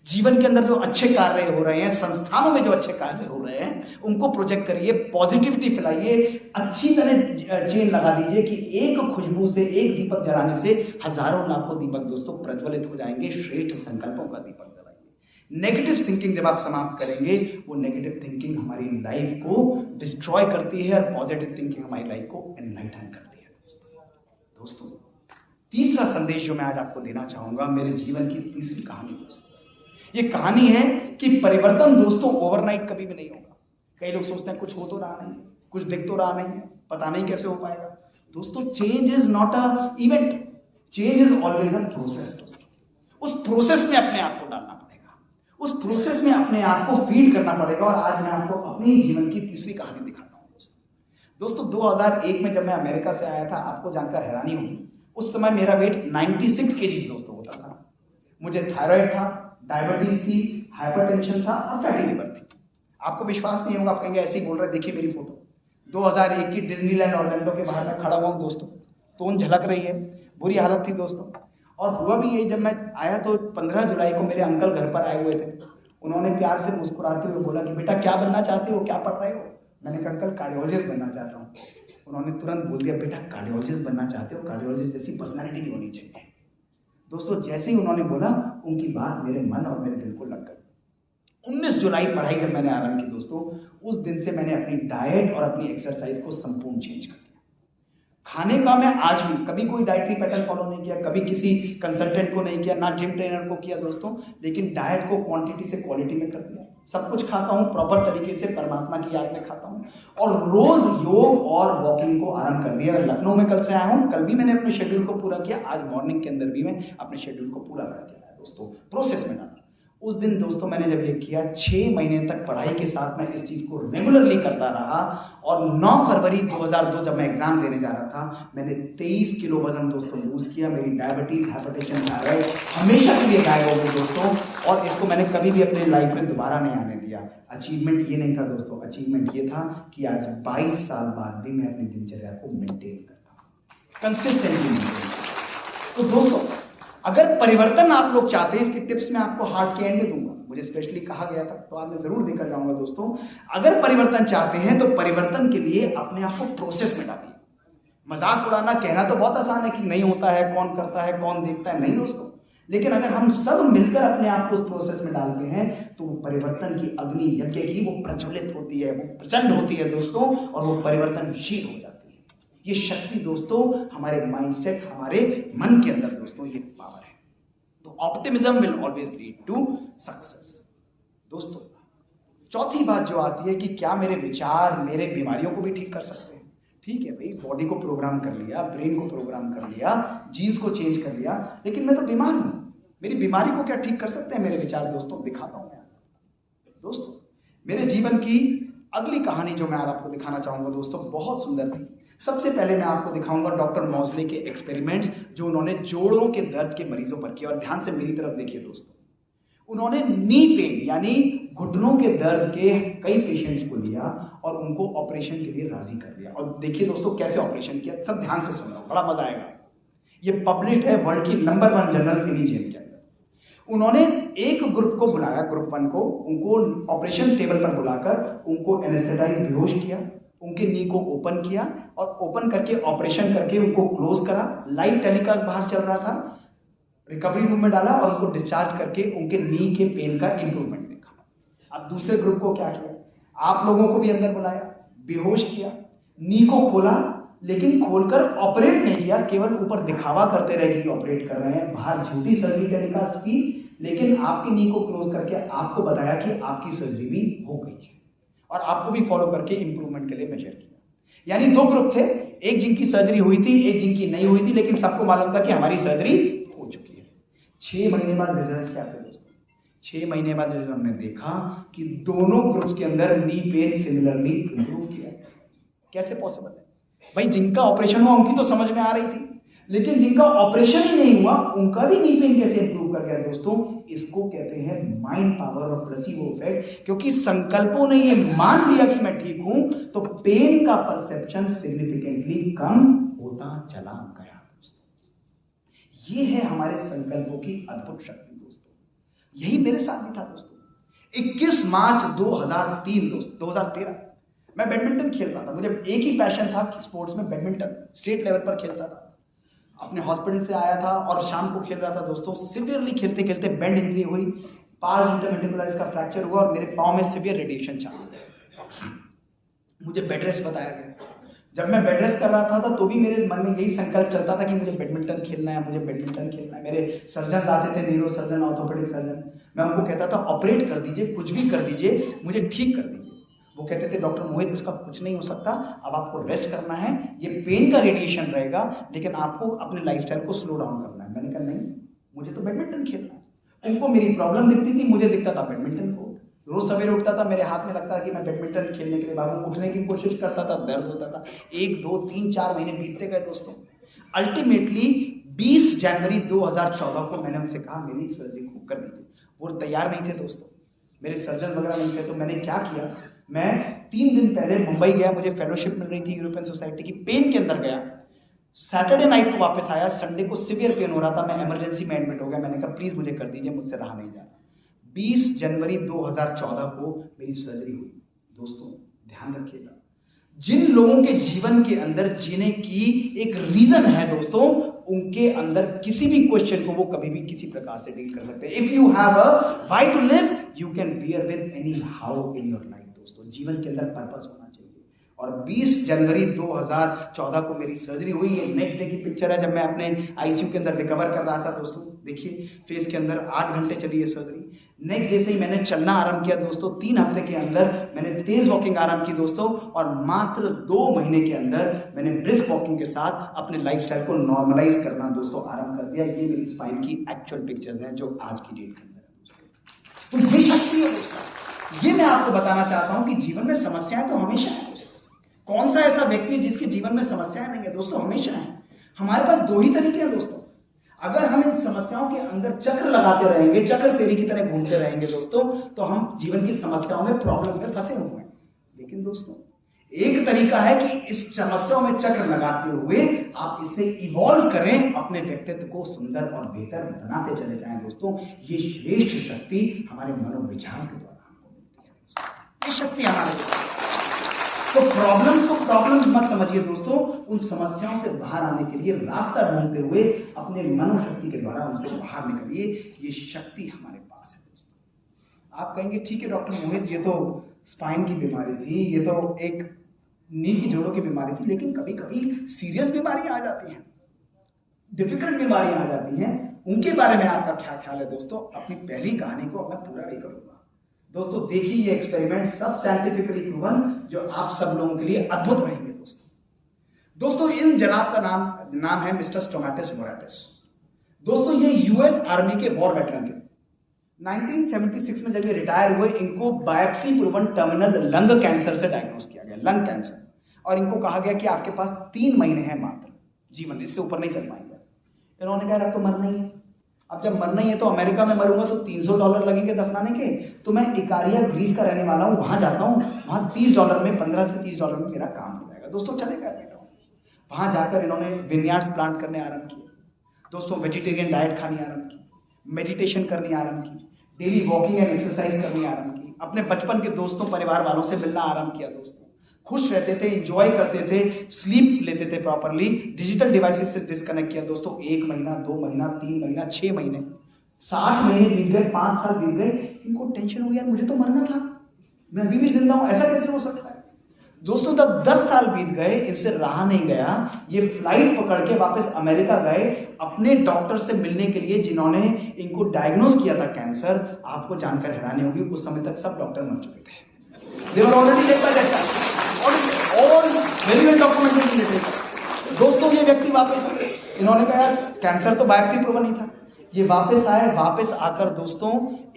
जीवन के अंदर जो अच्छे कार्य हो रहे हैं, संस्थानों में जो अच्छे कार्य हो रहे हैं, उनको प्रोजेक्ट करिए, पॉजिटिविटी फैलाइए, अच्छी तरह चेन लगा दीजिए कि एक खुशबू से, एक दीपक जलाने से हजारों लाखों दीपक दोस्तों प्रज्वलित हो जाएंगे। श्रेष्ठ संकल्पों का दीपक जलाइए। नेगेटिव थिंकिंग जब आप समाप्त करेंगे, वो नेगेटिव थिंकिंग हमारी लाइफ को डिस्ट्रॉय करती है और पॉजिटिव थिंकिंग हमारी लाइफ को एनलाइटन करती है दोस्तों। तीसरा संदेश जो मैं आज आपको देना चाहूंगा, मेरे जीवन की तीसरी कहानी दोस्तों, ये कहानी है कि परिवर्तन दोस्तों ओवरनाइट कभी भी नहीं होगा। कई लोग सोचते हैं कुछ हो तो रहा नहीं, कुछ दिख तो रहा नहीं है, पता नहीं कैसे हो पाएगा। दोस्तों change is not a event, change is always a process दोस्तों। उस प्रोसेस में अपने आप को डालना पड़ेगा, उस प्रोसेस में अपने आप को फीड करना पड़ेगा। और आज मैं आपको अपने जीवन की तीसरी कहानी दिखाता हूं दोस्तों। 2001 में जब मैं अमेरिका से आया था, आपको जानकर हैरानी होगी, उस समय मेरा वेट 96 केजी दोस्तों होता था। मुझे थायराइड था, डायबिटीज थी, हाइपरटेंशन था और फैटी लिवर थी। आपको विश्वास नहीं होगा, आप कहेंगे ऐसे ही बोल रहे, देखिए मेरी फोटो 2001 की डिज्नीलैंड ऑरलैंडो के बाहर मैं खड़ा हुआ हूँ दोस्तों। तोन झलक रही है, बुरी हालत थी दोस्तों। और हुआ भी यही, जब मैं आया तो 15 जुलाई को मेरे अंकल घर पर आए हुए थे। उन्होंने प्यार से मुस्कुराते हुए बोला कि बेटा क्या बनना चाहते हो, क्या पढ़ रहे हो? मैंने कहा अंकल कार्डियोलॉजिस्ट बनना चाहता हूँ। उन्होंने तुरंत बोल दिया बेटा कार्डियोलॉजिस्ट बनना चाहते हो, कार्डियोलॉजिस्ट जैसी पर्सनैलिटी नहीं होनी चाहिए। दोस्तों जैसे ही उन्होंने बोला, उनकी बात मेरे मन और मेरे दिल को लग गई। 19 जुलाई पढ़ाई जब मैंने आरंभ की दोस्तों, उस दिन से मैंने अपनी डाइट और अपनी एक्सरसाइज को संपूर्ण चेंज कर दिया। खाने का मैं आज भी कभी कोई डाइटरी पैटर्न फॉलो नहीं किया, कभी किसी कंसल्टेंट को नहीं किया, ना जिम ट्रेनर को किया दोस्तों, लेकिन डाइट को क्वांटिटी से क्वालिटी में कर दिया। सब कुछ खाता हूं प्रॉपर तरीके से, परमात्मा की याद में खाता हूं। और रोज योग और वॉकिंग को आरंभ कर दिया। लखनऊ में कल से आया हूं, कल भी मैंने अपने शेड्यूल को पूरा किया, आज मॉर्निंग के अंदर भी मैं अपने शेड्यूल को पूरा करके आया दोस्तों, प्रोसेस में डाला। उस दिन दोस्तों मैंने जब ये किया, 6 महीने तक पढ़ाई के साथ मैं इस चीज को रेगुलरली करता रहा। और 9 फरवरी 2002 जब मैं एग्जाम देने जा रहा था, मैंने 23 किलो वजन दोस्तों लूज किया। मेरी डायबिटीज, हाइपरटेंशन, थायराइड हमेशा के लिए गायब हो गई दोस्तों। और इसको मैंने कभी भी अपने लाइफ में दोबारा नहीं आने दिया। अचीवमेंट ये नहीं था दोस्तों, अचीवमेंट ये था कि आज 22 साल बाद भी मैं अपनी दिनचर्या को मेंटेन करता हूँ, कंसिस्टेंटली मेंटेन। तो दोस्तों अगर परिवर्तन आप लोग चाहते हैं, इसकी टिप्स मैं आपको हार्ट के एंड में दूंगा, मुझे स्पेशली कहा गया था, तो आज मैं जरूर देकर जाऊंगा दोस्तों। अगर परिवर्तन चाहते हैं तो परिवर्तन के लिए अपने आप को प्रोसेस में डालिए। मजाक उड़ाना, कहना तो बहुत आसान है कि नहीं होता है, कौन करता है, कौन देखता है, नहीं दोस्तों। लेकिन अगर हम सब मिलकर अपने आप को उस प्रोसेस में डालते हैं, तो वो परिवर्तन की अग्नि यज्ञ की वो प्रज्वलित होती है, वो प्रचंड होती है दोस्तों, और वो परिवर्तनशील हो जाती है। ये शक्ति दोस्तों हमारे माइंडसेट, हमारे मन के अंदर दोस्तों ये पावर है। तो optimism will always lead to success दोस्तों। चौथी बात जो आती है कि क्या मेरे विचार मेरे बीमारियों को भी ठीक कर सकते हैं? ठीक है भाई, बॉडी को प्रोग्राम कर लिया, ब्रेन को प्रोग्राम कर लिया, जीन्स को चेंज कर लिया, लेकिन मैं तो बीमार हूं, मेरी बीमारी को क्या ठीक कर सकते हैं मेरे विचार दोस्तों? दिखाता हूं मैं दोस्तों। मेरे जीवन की अगली कहानी जो मैं आज आपको दिखाना चाहूंगा दोस्तों, बहुत सुंदर थी। सबसे पहले मैं आपको दिखाऊंगा डॉक्टर मॉसले के एक्सपेरिमेंट्स जो उन्होंने जोड़ों के दर्द के मरीजों पर किया। और ध्यान से मेरी तरफ देखिए दोस्तों, उन्होंने नी पेन यानी घुटनों के दर्द के कई पेशेंट्स को लिया और उनको ऑपरेशन के लिए राजी कर लिया। और देखिए दोस्तों कैसे ऑपरेशन किया, सब ध्यान से सुनना, बड़ा मजा आएगा। ये पब्लिश्ड है वर्ल्ड की नंबर 1 जर्नल फिजिशियन के अंदर। उन्होंने एक ग्रुप को बुलाया, ग्रुप 1 को, उनको ऑपरेशन टेबल पर बुलाकर उनको एनेस्थेटाइज, बेहोश किया, उनके नी को ओपन किया और ओपन करके ऑपरेशन करके उनको क्लोज करा। लाइव टेलीकास्ट बाहर चल रहा था, रिकवरी रूम में डाला और उनको डिस्चार्ज करके उनके नी के पेन का इंप्रूवमेंट देखा। अब दूसरे ग्रुप को क्या किया, आप लोगों को भी अंदर बुलाया, बेहोश किया, नी को खोला, लेकिन खोलकर ऑपरेट नहीं किया, केवल ऊपर दिखावा करते रहे कि ऑपरेट कर रहे हैं, बाहर झूठी सर्जरी टेलीकास्ट की, लेकिन आपकी नी को क्लोज करके आपको बताया कि आपकी सर्जरी भी हो गई है और आपको भी फॉलो करके इंप्रूवमेंट के लिए मेजर किया। यानी 2 ग्रुप थे, एक जिनकी सर्जरी हुई थी, एक जिनकी नहीं हुई थी, लेकिन सबको मालूम था कि हमारी सर्जरी हो चुकी है। 6 महीने बाद रिजल्ट क्या थे दोस्तों? 6 महीने बाद हमने देखा कि दोनों ग्रुप्स के अंदर नी पेन सिमिलरली इंप्रूव किया। कैसे पॉसिबल है भाई? जिनका ऑपरेशन हुआ उनकी तो समझ में आ रही थी, लेकिन जिनका ऑपरेशन ही नहीं हुआ उनका भी नी पेन कैसे इंप्रूव कर गया दोस्तों? इसको कहते हैं माइंड पावर और प्लेसिबो इफेक्ट। क्योंकि संकल्पों ने ये मान लिया कि मैं ठीक हूं, तो पेन का परसेप्शन सिग्निफिकेंटली कम होता चला गया दोस्तों। ये है हमारे संकल्पों की अद्भुत शक्ति दोस्तों। यही मेरे साथ भी था दोस्तों। 21 मार्च 2003 दोस्तों 2013 मैं बैडमिंटन खेल रहा था। मुझे एक ही पैशन था कि स्पोर्ट्स में बैडमिंटन स्टेट लेवल पर खेलता था। अपने हॉस्पिटल से आया था और शाम को खेल रहा था दोस्तों। सिवियरली खेलते खेलते बैंड इंजरी हुई, पार्स इंटरमेंटिकुलर का फ्रैक्चर हुआ और मेरे पाँव में सिवियर रेडिएशन चला। मुझे बेड रेस्ट बताया गया। जब मैं बेड रेस्ट कर रहा था तो भी मेरे मन में यही संकल्प चलता था कि मुझे बैडमिंटन खेलना है, मुझे बैडमिंटन खेलना है। मेरे सर्जन आते थे, न्यूरो सर्जन, ऑर्थोपेडिक सर्जन। मैं उनको कहता था ऑपरेट कर दीजिए, कुछ भी कर दीजिए, मुझे ठीक कर दीजिए। वो कहते थे डॉक्टर मोहित इसका कुछ नहीं हो सकता, अब आपको रेस्ट करना है, ये पेन का रेडिएशन रहेगा, लेकिन आपको अपने लाइफस्टाइल को स्लो डाउन करना है। मैंने कहा नहीं, मुझे तो बैडमिंटन खेलना है। उनको मेरी प्रॉब्लम दिखती थी, मुझे दिखता था बैडमिंटन को। रोज सवेरे उठता था, मेरे हाथ में लगता था कि मैं बैडमिंटन खेलने के लिए बाबू उठने की कोशिश करता था, दर्द होता था। 1, 2, 3, 4 महीने बीतते गए दोस्तों। अल्टीमेटली 20 जनवरी 2014 को मैंने उनसे कहा मेरी सर्जरी को कर दीजिए। वो तैयार नहीं थे दोस्तों, मेरे सर्जन वगैरह नहीं थे। तो मैंने क्या किया, मैं 3 दिन पहले मुंबई गया, मुझे फेलोशिप मिल रही थी यूरोपियन सोसाइटी की। पेन के अंदर गया, सैटरडे नाइट को वापस आया, संडे को सिवियर पेन हो रहा था, मैं इमरजेंसी में एडमिट हो गया। मैंने कहा प्लीज मुझे कर दीजिए, मुझसे रहा नहीं जा रहा। 20 जनवरी 2014 को मेरी सर्जरी हुई दोस्तों। ध्यान रखिएगा, जिन लोगों के जीवन के अंदर जीने की एक रीजन है दोस्तों, उनके अंदर किसी भी क्वेश्चन को वो कभी भी किसी प्रकार से डील कर सकते हैं। If you have a why to live, you can bear with any how in your life दोस्तों। जीवन के अंदर पर्पस होना चाहिए। और 20 जनवरी 2014 को मेरी सर्जरी हुई। ये नेक्स्ट डे की पिक्चर है जब मैं अपने आईसीयू के अंदर रिकवर कर रहा था दोस्तों। देखिए फेस के अंदर 8 घंटे चली है सर्जरी। नेक्स्ट डे से ही मैंने चलना आरंभ किया दोस्तों। 3 हफ्ते के अंदर मैंने तेज वॉकिंग आरंभ की दोस्तों, और मात्र 2 महीने के अंदर मैंने ब्रिस्क वॉकिंग के साथ अपने लाइफस्टाइल को नॉर्मलाइज करना दोस्तों आरंभ कर दिया। ये मेरी स्पाइन की एक्चुअल पिक्चर्स हैं जो आज की डेट के अंदर है दोस्तों। तो ये शक्ति है दोस्तों। ये मैं आपको बताना चाहता हूं कि जीवन में समस्याएं तो हमेशा है। कौन सा ऐसा व्यक्ति है जिसके जीवन में समस्याएं नहीं है दोस्तों? हमेशा है। हमारे पास 2 ही तरीके हैं दोस्तों। अगर हम इन समस्याओं के अंदर चक्र लगाते रहेंगे, चक्र फेरी की तरह घूमते रहेंगे दोस्तों, तो हम जीवन की समस्याओं में, प्रॉब्लम में फंसे हुए हैं। लेकिन दोस्तों एक तरीका है कि इस समस्याओं में चक्र लगाते हुए आप इससे इवॉल्व करें, अपने व्यक्तित्व को सुंदर और बेहतर बनाते चले जाएं दोस्तों। ये श्रेष्ठ शक्ति हमारे मनोविचार के द्वारा हमको मिलती है। ये शक्ति हमारे, तो प्रॉब्लम्स को प्रॉब्लम्स मत समझिए दोस्तों। उन समस्याओं से बाहर आने के लिए रास्ता ढूंढते हुए अपने मनोशक्ति के द्वारा उनसे बाहर निकलिए। ये शक्ति हमारे पास है दोस्तों। आप कहेंगे ठीक है डॉक्टर मोहित, ये तो स्पाइन की बीमारी थी, ये तो एक नी की जोड़ों की बीमारी थी, लेकिन कभी कभी सीरियस बीमारियां आ जाती हैं, डिफिकल्ट बीमारियां आ जाती हैं। उनके बारे में आपका क्या ख्याल है दोस्तों? अपनी पहली कहानी को मैं पूरा भी करूंगा दोस्तों। देखिए ये एक्सपेरिमेंट सब साइंटिफिकली प्रूवन, जो आप सब लोगों के लिए अद्भुत रहेंगे दोस्तों। इन जनाब का नाम है मिस्टर स्टोमैटिस मोराटिस। दोस्तों ये यूएस आर्मी के वॉर वेटरन थे। 1976 में जब ये रिटायर हुए, इनको biopsy proven terminal lung cancer से डायग्नोज किया गया, लंग कैंसर। और इनको कहा गया कि आपके पास 3 महीने हैं मात्र जीवन, इससे ऊपर नहीं चल पाएंगे। इन्होंने कहा अब तो मरना ही है। अब जब मरना ही है तो अमेरिका में मरूंगा तो $300 लगेंगे दफनाने के, तो मैं इकारिया ग्रीस का रहने वाला हूं, वहां जाता हूं, वहां $30 में, 15 से $30 में मेरा काम हो जाएगा दोस्तों। चलेगा बेटा। वहां जाकर इन्होंने विनयार्ड्स प्लांट करने आरंभ किए दोस्तों, वेजिटेरियन डाइट खानी आरंभ की, मेडिटेशन करनी आरंभ की, डेली वॉकिंग एंड एक्सरसाइज करनी आरंभ की, अपने बचपन के दोस्तों परिवार वालों से मिलना आरंभ किया दोस्तों। खुश रहते थे, एंजॉय करते थे, स्लीप लेते थे प्रॉपरली, डिजिटल डिवाइसेस से डिस्कनेक्ट किया दोस्तों। 1 महीना, 2 महीना, 3 महीना, 6 महीने, 60 महीने बीत गए, 5 साल बीत गए। इनको टेंशन हुई यार मुझे तो मरना था, मैं अभी भी जिंदा हूं, ऐसा कैसे हो सकता है दोस्तों? तब 10 साल बीत गए, इनसे रहा नहीं गया। ये फ्लाइट पकड़ के वापस अमेरिका गए अपने डॉक्टर से मिलने के लिए जिन्होंने इनको डायग्नोज किया था कैंसर। आपको जानकर हैरानी होगी, उस समय तक सब डॉक्टर मर चुके थे। They were already dead by that time. और very well documented थे दोस्तों। ये व्यक्ति वापस, इन्होंने कहा यार कैंसर तो बायोप्सी प्रूवन ही था, ये वापस आए, वापस आकर दोस्तों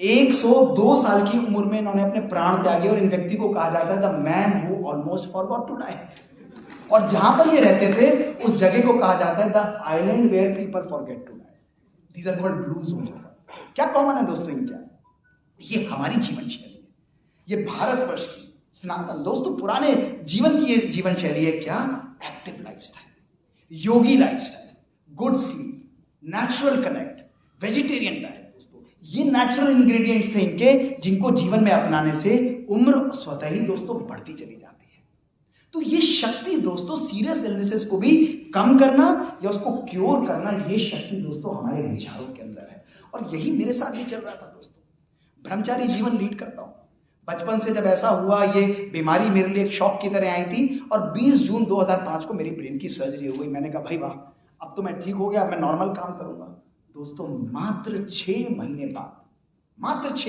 102 साल की उम्र में इन्होंने अपने प्राण त्यागे और इन व्यक्ति को कहा जाता है the man who almost forgot to die. और जहां पर ये रहते थे उस जगह को कहा जाता है the island where people forget to die. These are called blue zone. क्या कॉमन है दोस्तों इनका? ये हमारी जीवन शैली है, ये भारतवर्ष की सनातन दोस्तों पुराने जीवन की ये जीवन शैली है। क्या? Active lifestyle, yogi lifestyle, good sleep, natural connect, vegetarian diet. दोस्तों ये नेचुरल इंग्रेडिएंट्स थे इनके, जिनको जीवन में अपनाने से उम्र स्वतः ही दोस्तों बढ़ती चली जाती है। तो ये शक्ति दोस्तों सीरियस इलनेसेस को भी कम करना या उसको क्योर करना, ये शक्ति दोस्तों हमारे विचारों के अंदर है। और यही मेरे साथ भी चल रहा था दोस्तों। ब्रह्मचारी जीवन लीड करता हूं। बचपन से जब ऐसा हुआ, ये बीमारी मेरे लिए एक शॉक की तरह आई थी और 20 जून 2005 को मेरी ब्रेन की सर्जरी हो गई। मैंने कहा भाई वाह, अब तो मैं ठीक हो गया, अब मैं नॉर्मल काम करूंगा। दोस्तों मात्र 6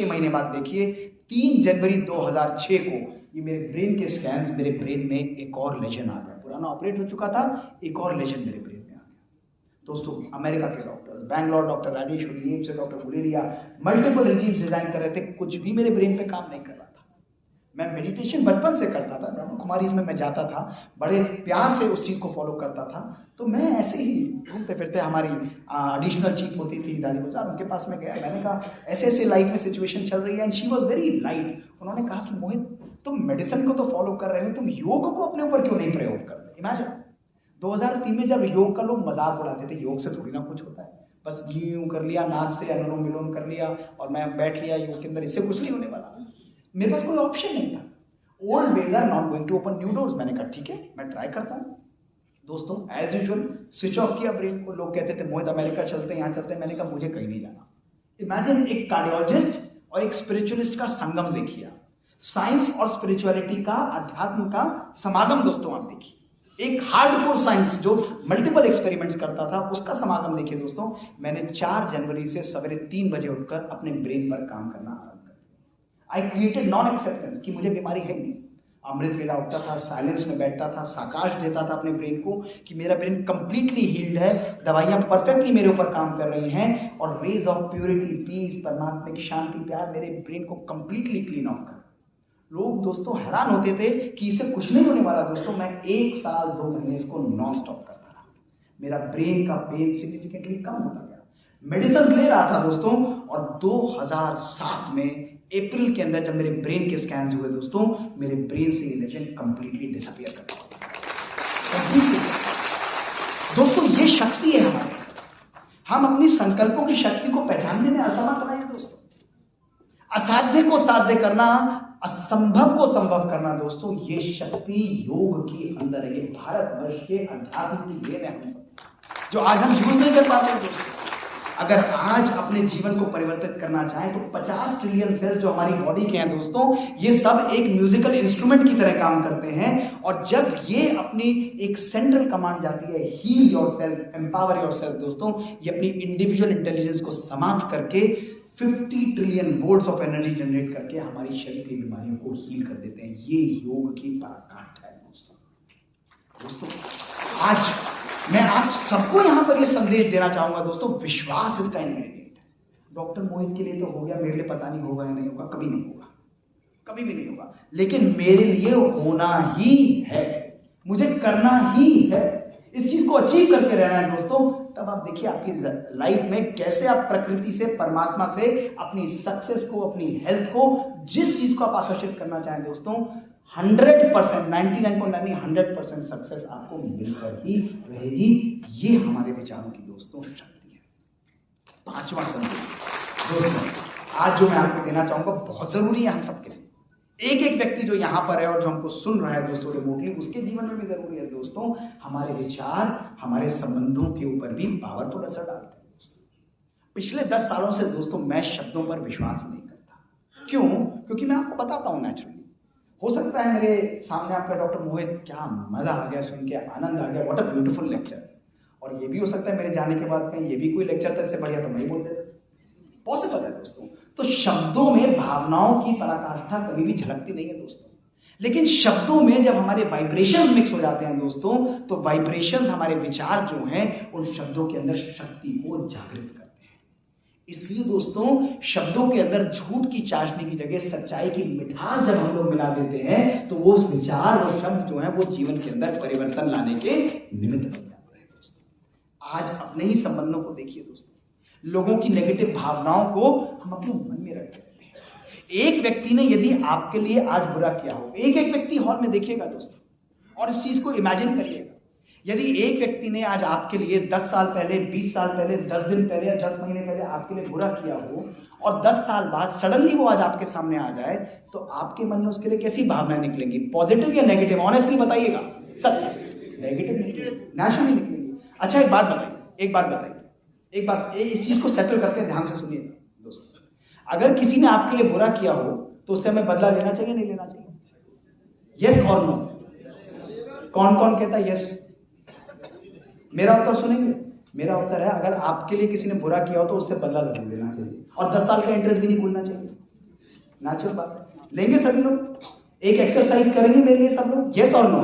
महीने बाद देखिए 3 जनवरी 2006 को ये मेरे ब्रेन के स्कैन्स, मेरे ब्रेन में एक और लेजन आ गया। पुराना ऑपरेट हो चुका था, एक और लेजन मेरे ब्रेन में आ गया। दोस्तों अमेरिका के doctors, Bangalore doctor Rajeshwari, AIIMS से doctor Guleria, multiple regimes design कर रहे थे, कुछ भी मेरे ब्रेन पे काम नहीं कर रहा था। मैं मेडिटेशन बचपन से करता था, ब्रह्म कुमारीज में मैं जाता था, बड़े प्यार से उस चीज़ को फॉलो करता था। तो मैं ऐसे ही घूमते फिरते, हमारी एडिशनल चीफ होती थी दादी गुजार, उनके पास में गया। मैंने कहा ऐसे ऐसे लाइफ में सिचुएशन चल रही है and she was very light. उन्होंने कहा कि मोहित, तुम मेडिसिन को तो फॉलो कर रहे हो, तुम योग को अपने ऊपर क्यों नहीं प्रयोग करते? इमेजिन 2003 में जब योग का लोग मजाक उड़ाते थे, योग से थोड़ी ना कुछ होता है, बस यूं कर लिया, नाक से अनुलोम विलोम कर लिया और मैं बैठ लिया योग के अंदर, इससे कुछ नहीं होने वाला। मेरे पास कोई ऑप्शन नहीं था। Old ways are not going to open new doors. मैंने कहा ठीक है, मैं ट्राई करता हूँ। दोस्तों एज यूजुअल स्विच ऑफ किया ब्रेन को। लोग कहते थे मोहित अमेरिका चलते हैं, यहाँ चलते हैं। मैंने कहा मुझे कहीं नहीं जाना। इमेजिन एक कार्डियोलॉजिस्ट और एक स्पिरिचुअलिस्ट का संगम देखिए, साइंस और स्पिरिचुअलिटी का, अध्यात्म का समागम। दोस्तों आप देखिए एक हार्डकोर साइंस जो मल्टीपल एक्सपेरिमेंट्स करता था, उसका समागम देखिए। दोस्तों मैंने 4 जनवरी से सवेरे 3 बजे उठकर अपने ब्रेन पर काम करना आरंभ कर दिया। आई क्रिएटेड नॉन एक्सेप्टेंस कि मुझे बीमारी है ही नहीं। अमृत वेला उठता था, साइलेंस में बैठता था, साकाश देता था अपने ब्रेन को कि मेरा ब्रेन कंप्लीटली हील्ड है, दवाइयां परफेक्टली मेरे ऊपर काम कर रही हैं और रेज ऑफ प्योरिटी, पीस, परमात्मिक शांति, प्यार मेरे ब्रेन को कंप्लीटली क्लीन ऑफ कर। लोग दोस्तों हैरान होते थे कि इससे कुछ नहीं होने वाला। दोस्तों मैं 1 साल 2 महीने इसको नॉन स्टॉप करता रहा। मेरा ब्रेन का पेन सिग्निफिकेंटली कम होता गया। मेडिसिन ले रहा था दोस्तों, और 2007 में अप्रैल के अंदर जब मेरे ब्रेन के स्कैन्स हुए दोस्तों, मेरे ब्रेन से इलेक्शन कंप्लीटली डिसअपियर कर गया। दोस्तों ये शक्ति है हमारी। हम अपनी संकल्पों की शक्ति को पहचानने में असमर्थ नहीं है दोस्तों। असाध्य को साध्य करना, असंभव को संभव करना, दोस्तों ये शक्ति योग के अंदर है। ये भारतवर्ष के अध्यात्म की देन है हम सब, जो आज हम यूज नहीं कर पाते दोस्तों। अगर आज अपने जीवन को परिवर्तित करना चाहें तो 50 ट्रिलियन सेल्स जो हमारी बॉडी के हैं दोस्तों, ये सब एक म्यूजिकल इंस्ट्रूमेंट की तरह काम करते हैं। और जब ये अपनी एक सेंट्रल कमांड जाती है, हील योरसेल्फ, एम्पावर योरसेल्फ दोस्तों, ये अपनी इंडिविजुअल इंटेलिजेंस को समाप्त करके 50 trillion volts of energy generate करके हमारी शरीर की बीमारियों को हील कर देते हैं। ये योग की पराकाष्ठा है दोस्तों। आज मैं आप सबको यहां पर यह संदेश देना चाहूंगा दोस्तों, विश्वास इसका इंग्रेडिएंट है। डॉक्टर मोहित के लिए तो हो गया, मेरे लिए पता नहीं होगा या नहीं होगा, कभी नहीं होगा, कभी भी नहीं होगा, लेकिन मेरे लिए होना ही है, मुझे करना ही है। इस चीज को अचीव करके रहना है दोस्तों। तब आप देखिए आपकी लाइफ में कैसे आप प्रकृति से, परमात्मा से, अपनी सक्सेस को, अपनी हेल्थ को, जिस चीज को आप आकर्षित करना चाहें दोस्तों, 100%, 99.9% सक्सेस आपको मिलकर ही रहेगी। ये हमारे विचारों की दोस्तों शक्ति है। 5वां संदेश दोस्तों आज जो मैं आपको देना चाहूंगा बहुत जरूरी है हम सबके लिए। एक एक व्यक्ति जो यहाँ पर है और जो हमको सुन रहा है दोस्तों रिमोटली, उसके जीवन में भी जरूरी है दोस्तों। हमारे विचार हमारे संबंधों के ऊपर भी पावरफुल असर डालते हैं। पिछले 10 सालों से दोस्तों मैं शब्दों पर विश्वास ही नहीं करता। क्यों? क्योंकि मैं आपको बताता हूँ नेचुरली। हो सकता है मेरे सामने आपका डॉक्टर मोहित, क्या मजा आ गया सुन के, आनंद आ गया, व्हाट अ ब्यूटीफुल लेक्चर। और ये भी हो सकता है मेरे जाने के बाद कहीं ये भी कोई लेक्चर था इससे बढ़िया, तो मैं ही बोल देता। पॉसिबल है दोस्तों। तो शब्दों में भावनाओं की पराकाष्ठा कभी भी झलकती नहीं है दोस्तों, लेकिन शब्दों में जब हमारे वाइब्रेशंस मिक्स हो जाते हैं दोस्तों, तो वाइब्रेशंस, हमारे विचार जो हैं, उन शब्दों के अंदर शक्ति को जागृत करते हैं। इसलिए दोस्तों शब्दों के अंदर झूठ की चाशनी की जगह सच्चाई की मिठास जब हम लोग मिला देते हैं तो वो विचार और शब्द जो है वो जीवन के अंदर परिवर्तन लाने के निमित्त बन जाते हैं। दोस्तों आज अपने ही संबंधों को देखिए दोस्तों, लोगों की नेगेटिव भावनाओं को हम अपने मन में रख देते हैं। एक व्यक्ति ने यदि आपके लिए आज बुरा किया हो, एक एक व्यक्ति हॉल में देखिएगा दोस्तों और इस चीज को इमेजिन करिएगा, यदि एक व्यक्ति ने आज आपके लिए 10 साल पहले, 20 साल पहले, 10 दिन पहले या 10 महीने पहले आपके लिए बुरा किया हो और 10 साल बाद सडनली वो आज आपके सामने आ जाए, तो आपके मन में उसके लिए कैसी भावनाएं निकलेंगी? पॉजिटिव या नेगेटिव? ऑनेस्टली बताइएगा। सत्य नेगेटिव निकलेगी, नेचुरली निकलेगी। अच्छा एक बात बताइए, इस चीज को सेटल करते हैं, ध्यान से सुनिए दोस्तों। अगर किसी ने आपके लिए बुरा किया हो तो उससे हमें बदला लेना चाहिए, नहीं लेना चाहिए? यस और नो? कौन कौन कहता है यस? मेरा उत्तर सुनेंगे? मेरा उत्तर है अगर आपके लिए किसी ने बुरा किया हो तो उससे बदला जरूर लेना चाहिए और 10 साल का इंटरेस्ट भी नहीं भूलना चाहिए। नेचुरल बात है। लेंगे सभी लोग? एक एक्सरसाइज करेंगे मेरे लिए सब लोग, यस और नो?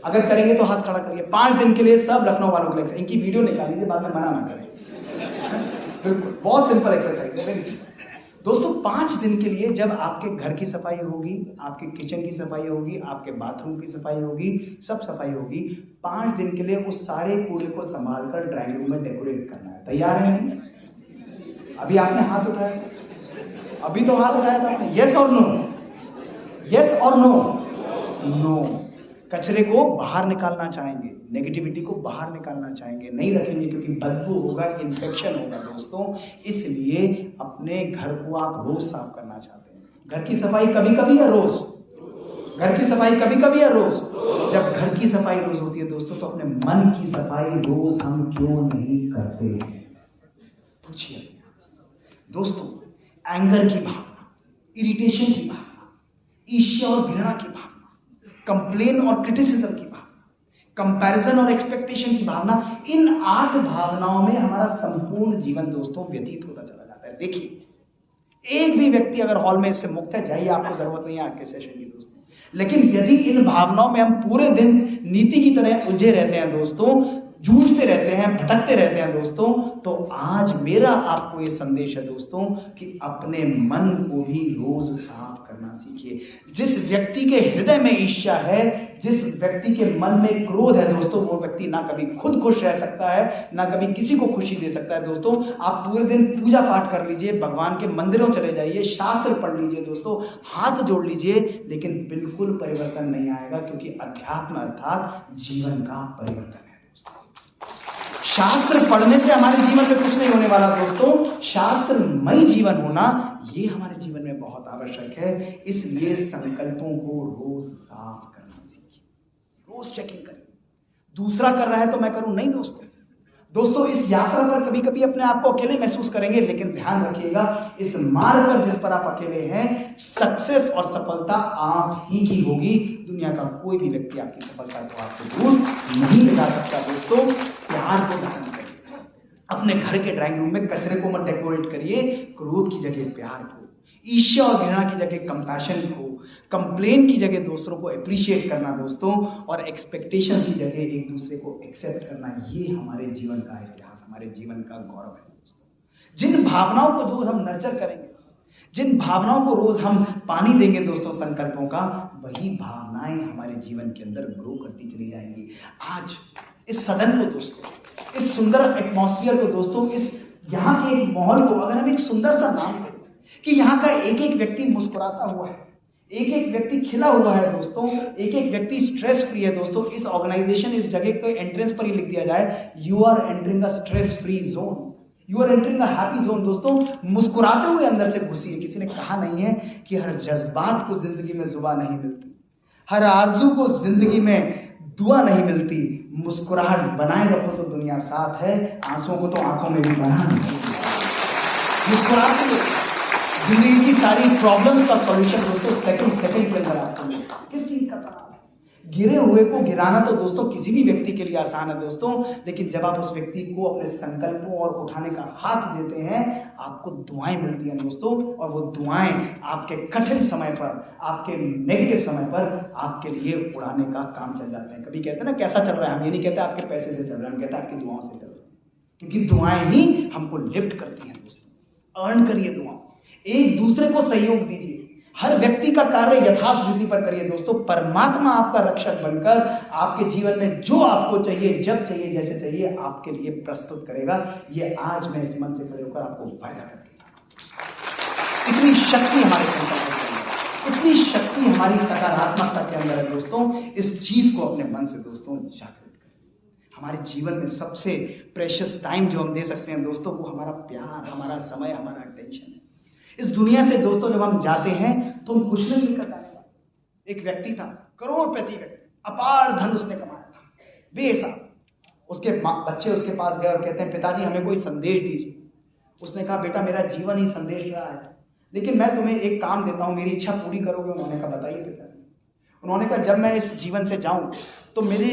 अगर करेंगे तो हाथ खड़ा करिए। 5 दिन के लिए सब लखनऊ वालों के लिए इनकी वीडियो निकाल लीजिए, बाद में मना ना करें। बिल्कुल बहुत सिंपल एक्सरसाइज है, वेरी सिंपल। दोस्तों 5 दिन के लिए जब आपके घर की सफाई होगी, आपके किचन की सफाई होगी, आपके बाथरूम की सफाई होगी, सब सफाई होगी, 5 दिन के लिए उस सारे कूड़े को संभाल कर ड्राइंग रूम में डेकोरेट करना है। तैयार हैं? अभी आपने हाथ उठाया, अभी तो हाथ उठाया था आपने। यस और नो? यस और नो? नो। कचरे को बाहर निकालना चाहेंगे, नेगेटिविटी को बाहर निकालना चाहेंगे, नहीं रखेंगे क्योंकि बदबू होगा, इन्फेक्शन होगा दोस्तों। इसलिए अपने घर को आप रोज साफ करना चाहते हैं। घर की सफाई कभी कभी या रोज? घर की सफाई कभी कभी या रोज? जब घर की सफाई रोज होती है दोस्तों तो अपने मन की सफाई रोज हम क्यों नहीं करते? पूछिए दोस्तों। एंगर की भावना, इरिटेशन की भावना, ईर्ष्या और घृणा की भावना, कंप्लेन और क्रिटिसिज्म की भावना, कंपैरिजन और एक्सपेक्टेशन की भावना, इन 8 भावनाओं में हमारा संपूर्ण जीवन दोस्तों व्यतीत होता चला जाता है। देखिए एक भी व्यक्ति अगर हॉल में इससे मुक्त है, जाइए, आपको जरूरत नहीं है आज के सेशन की दोस्तों। लेकिन यदि इन भावनाओं में हम पूरे दिन नीति की तरह उलझे रहते हैं दोस्तों, जूझते रहते हैं, भटकते रहते हैं दोस्तों, तो आज मेरा आपको ये संदेश है दोस्तों कि अपने मन को भी रोज साफ करना सीखिए। जिस व्यक्ति के हृदय में ईर्ष्या है, जिस व्यक्ति के मन में क्रोध है दोस्तों, वो व्यक्ति ना कभी खुद खुश रह सकता है, ना कभी किसी को खुशी दे सकता है दोस्तों। आप पूरे दिन पूजा पाठ कर लीजिए, भगवान के मंदिरों चले जाइए, शास्त्र पढ़ लीजिए दोस्तों, हाथ जोड़ लीजिए, लेकिन बिल्कुल परिवर्तन नहीं आएगा, क्योंकि अध्यात्म अर्थात जीवन का परिवर्तन है। शास्त्र पढ़ने से हमारे जीवन में कुछ नहीं होने वाला दोस्तों, शास्त्रमय जीवन होना ये हमारे जीवन में बहुत आवश्यक है। इसलिए संकल्पों को रोज साफ करना सीखिए, रोज चेकिंग करिए। दूसरा कर रहा है तो मैं करूं? नहीं दोस्तों। दोस्तों इस यात्रा पर कभी कभी अपने आप को अकेले महसूस करेंगे, लेकिन ध्यान रखिएगा इस मार्ग पर जिस पर आप अकेले हैं, सक्सेस और सफलता आप ही की होगी। दुनिया का कोई भी व्यक्ति आपकी सफलता को आपसे दूर नहीं ले सकता दोस्तों। प्यार को धारण करिए, अपने घर के ड्राइंग रूम में कचरे को मत डेकोरेट करिए, क्रोध की जगह प्यार को, ईर्ष्या और घृणा की जगह कंपैशन को, कंप्लेन की जगह दूसरों को अप्रिशिएट करना दोस्तों, और एक्सपेक्टेशंस की जगह एक दूसरे को एक्सेप्ट करना, ये हमारे जीवन का इतिहास, हमारे जीवन का गौरव है दोस्तों। जिन भावनाओं को रोज हम नर्चर करेंगे, जिन भावनाओं को रोज हम पानी देंगे दोस्तों संकल्पों का, वही भावनाएं हमारे जीवन के अंदर ग्रो करती चली जाएंगी। आज इस सदन को दोस्तों, इस सुंदर एटमॉस्फेयर को दोस्तों, इस यहाँ के एक माहौल को अगर हम एक सुंदर सा नाम दें कि यहाँ का एक एक व्यक्ति मुस्कुराता हुआ है, एक एक व्यक्ति खिला हुआ है दोस्तों, एक एक व्यक्ति स्ट्रेस फ्री है दोस्तों। इस ऑर्गेनाइजेशन, इस जगह के एंट्रेंस पर ही लिख दिया जाए, you are entering a stress free zone, you are entering a happy zone दोस्तों। मुस्कुराते हुए अंदर से घुसिए। किसी ने कहा नहीं है कि हर जज्बात को जिंदगी में जुबान नहीं मिलती, हर आरजू को जिंदगी में दुआ नहीं मिलती। मुस्कुराहट बनाए रखो तो दुनिया साथ है, आंसुओं को तो आंखों में भी बना। मुस्कुराते हुए जिंदगी की सारी प्रॉब्लम्स का सॉल्यूशन दोस्तों सेकंड के अंदर आपको मिलेगा। किस चीज का तनाव है? गिरे हुए को गिराना तो दोस्तों किसी भी व्यक्ति के लिए आसान है दोस्तों, लेकिन जब आप उस व्यक्ति को अपने संकल्पों और उठाने का हाथ देते हैं, आपको दुआएं मिलती हैं दोस्तों, और वो दुआएं आपके कठिन समय पर, आपके नेगेटिव समय पर आपके लिए उड़ाने का काम चल जाते हैं। कभी कहते हैं ना कैसा चल रहा है, हम ये नहीं कहते आपके पैसे से चल रहा है, हम कहते हैं आपकी दुआओं से चल रहा है, क्योंकि दुआएं ही हमको लिफ्ट करती हैं दोस्तों। अर्न करिए दुआ, एक दूसरे को सहयोग दीजिए, हर व्यक्ति का कार्य यथार्थ विधि पर करिए दोस्तों। परमात्मा आपका रक्षक बनकर आपके जीवन में जो आपको चाहिए, जब चाहिए, जैसे चाहिए, आपके लिए प्रस्तुत करेगा। ये आज मैं इस मन से खड़े होकर आपको वायदा करके, इतनी शक्ति हमारे संकल्प के अंदर, इतनी शक्ति हमारी सकारात्मकता के अंदर है दोस्तों। इस चीज को अपने मन से दोस्तों जागृत करें। हमारे जीवन में सबसे प्रेशियस टाइम जो हम दे सकते हैं दोस्तों, वो हमारा प्यार, हमारा समय, हमारा अटेंशन है। इस दुनिया से दोस्तों जब हम जाते हैं तो हम कुछ नहीं लेकर जाने वाले। एक व्यक्ति था, करोड़पति व्यक्ति, अपार धन उसने कमाया था बेहिसाब। उसके बच्चे उसके पास गए और कहते हैं पिताजी हमें कोई संदेश दीजिए। उसने कहा बेटा मेरा जीवन ही संदेश रहा है, लेकिन मैं तुम्हें एक काम देता हूं, मेरी इच्छा पूरी करोगे? उन्होंने कहा बताइए पिताजी। उन्होंने कहा जब मैं इस जीवन से जाऊं तो मेरे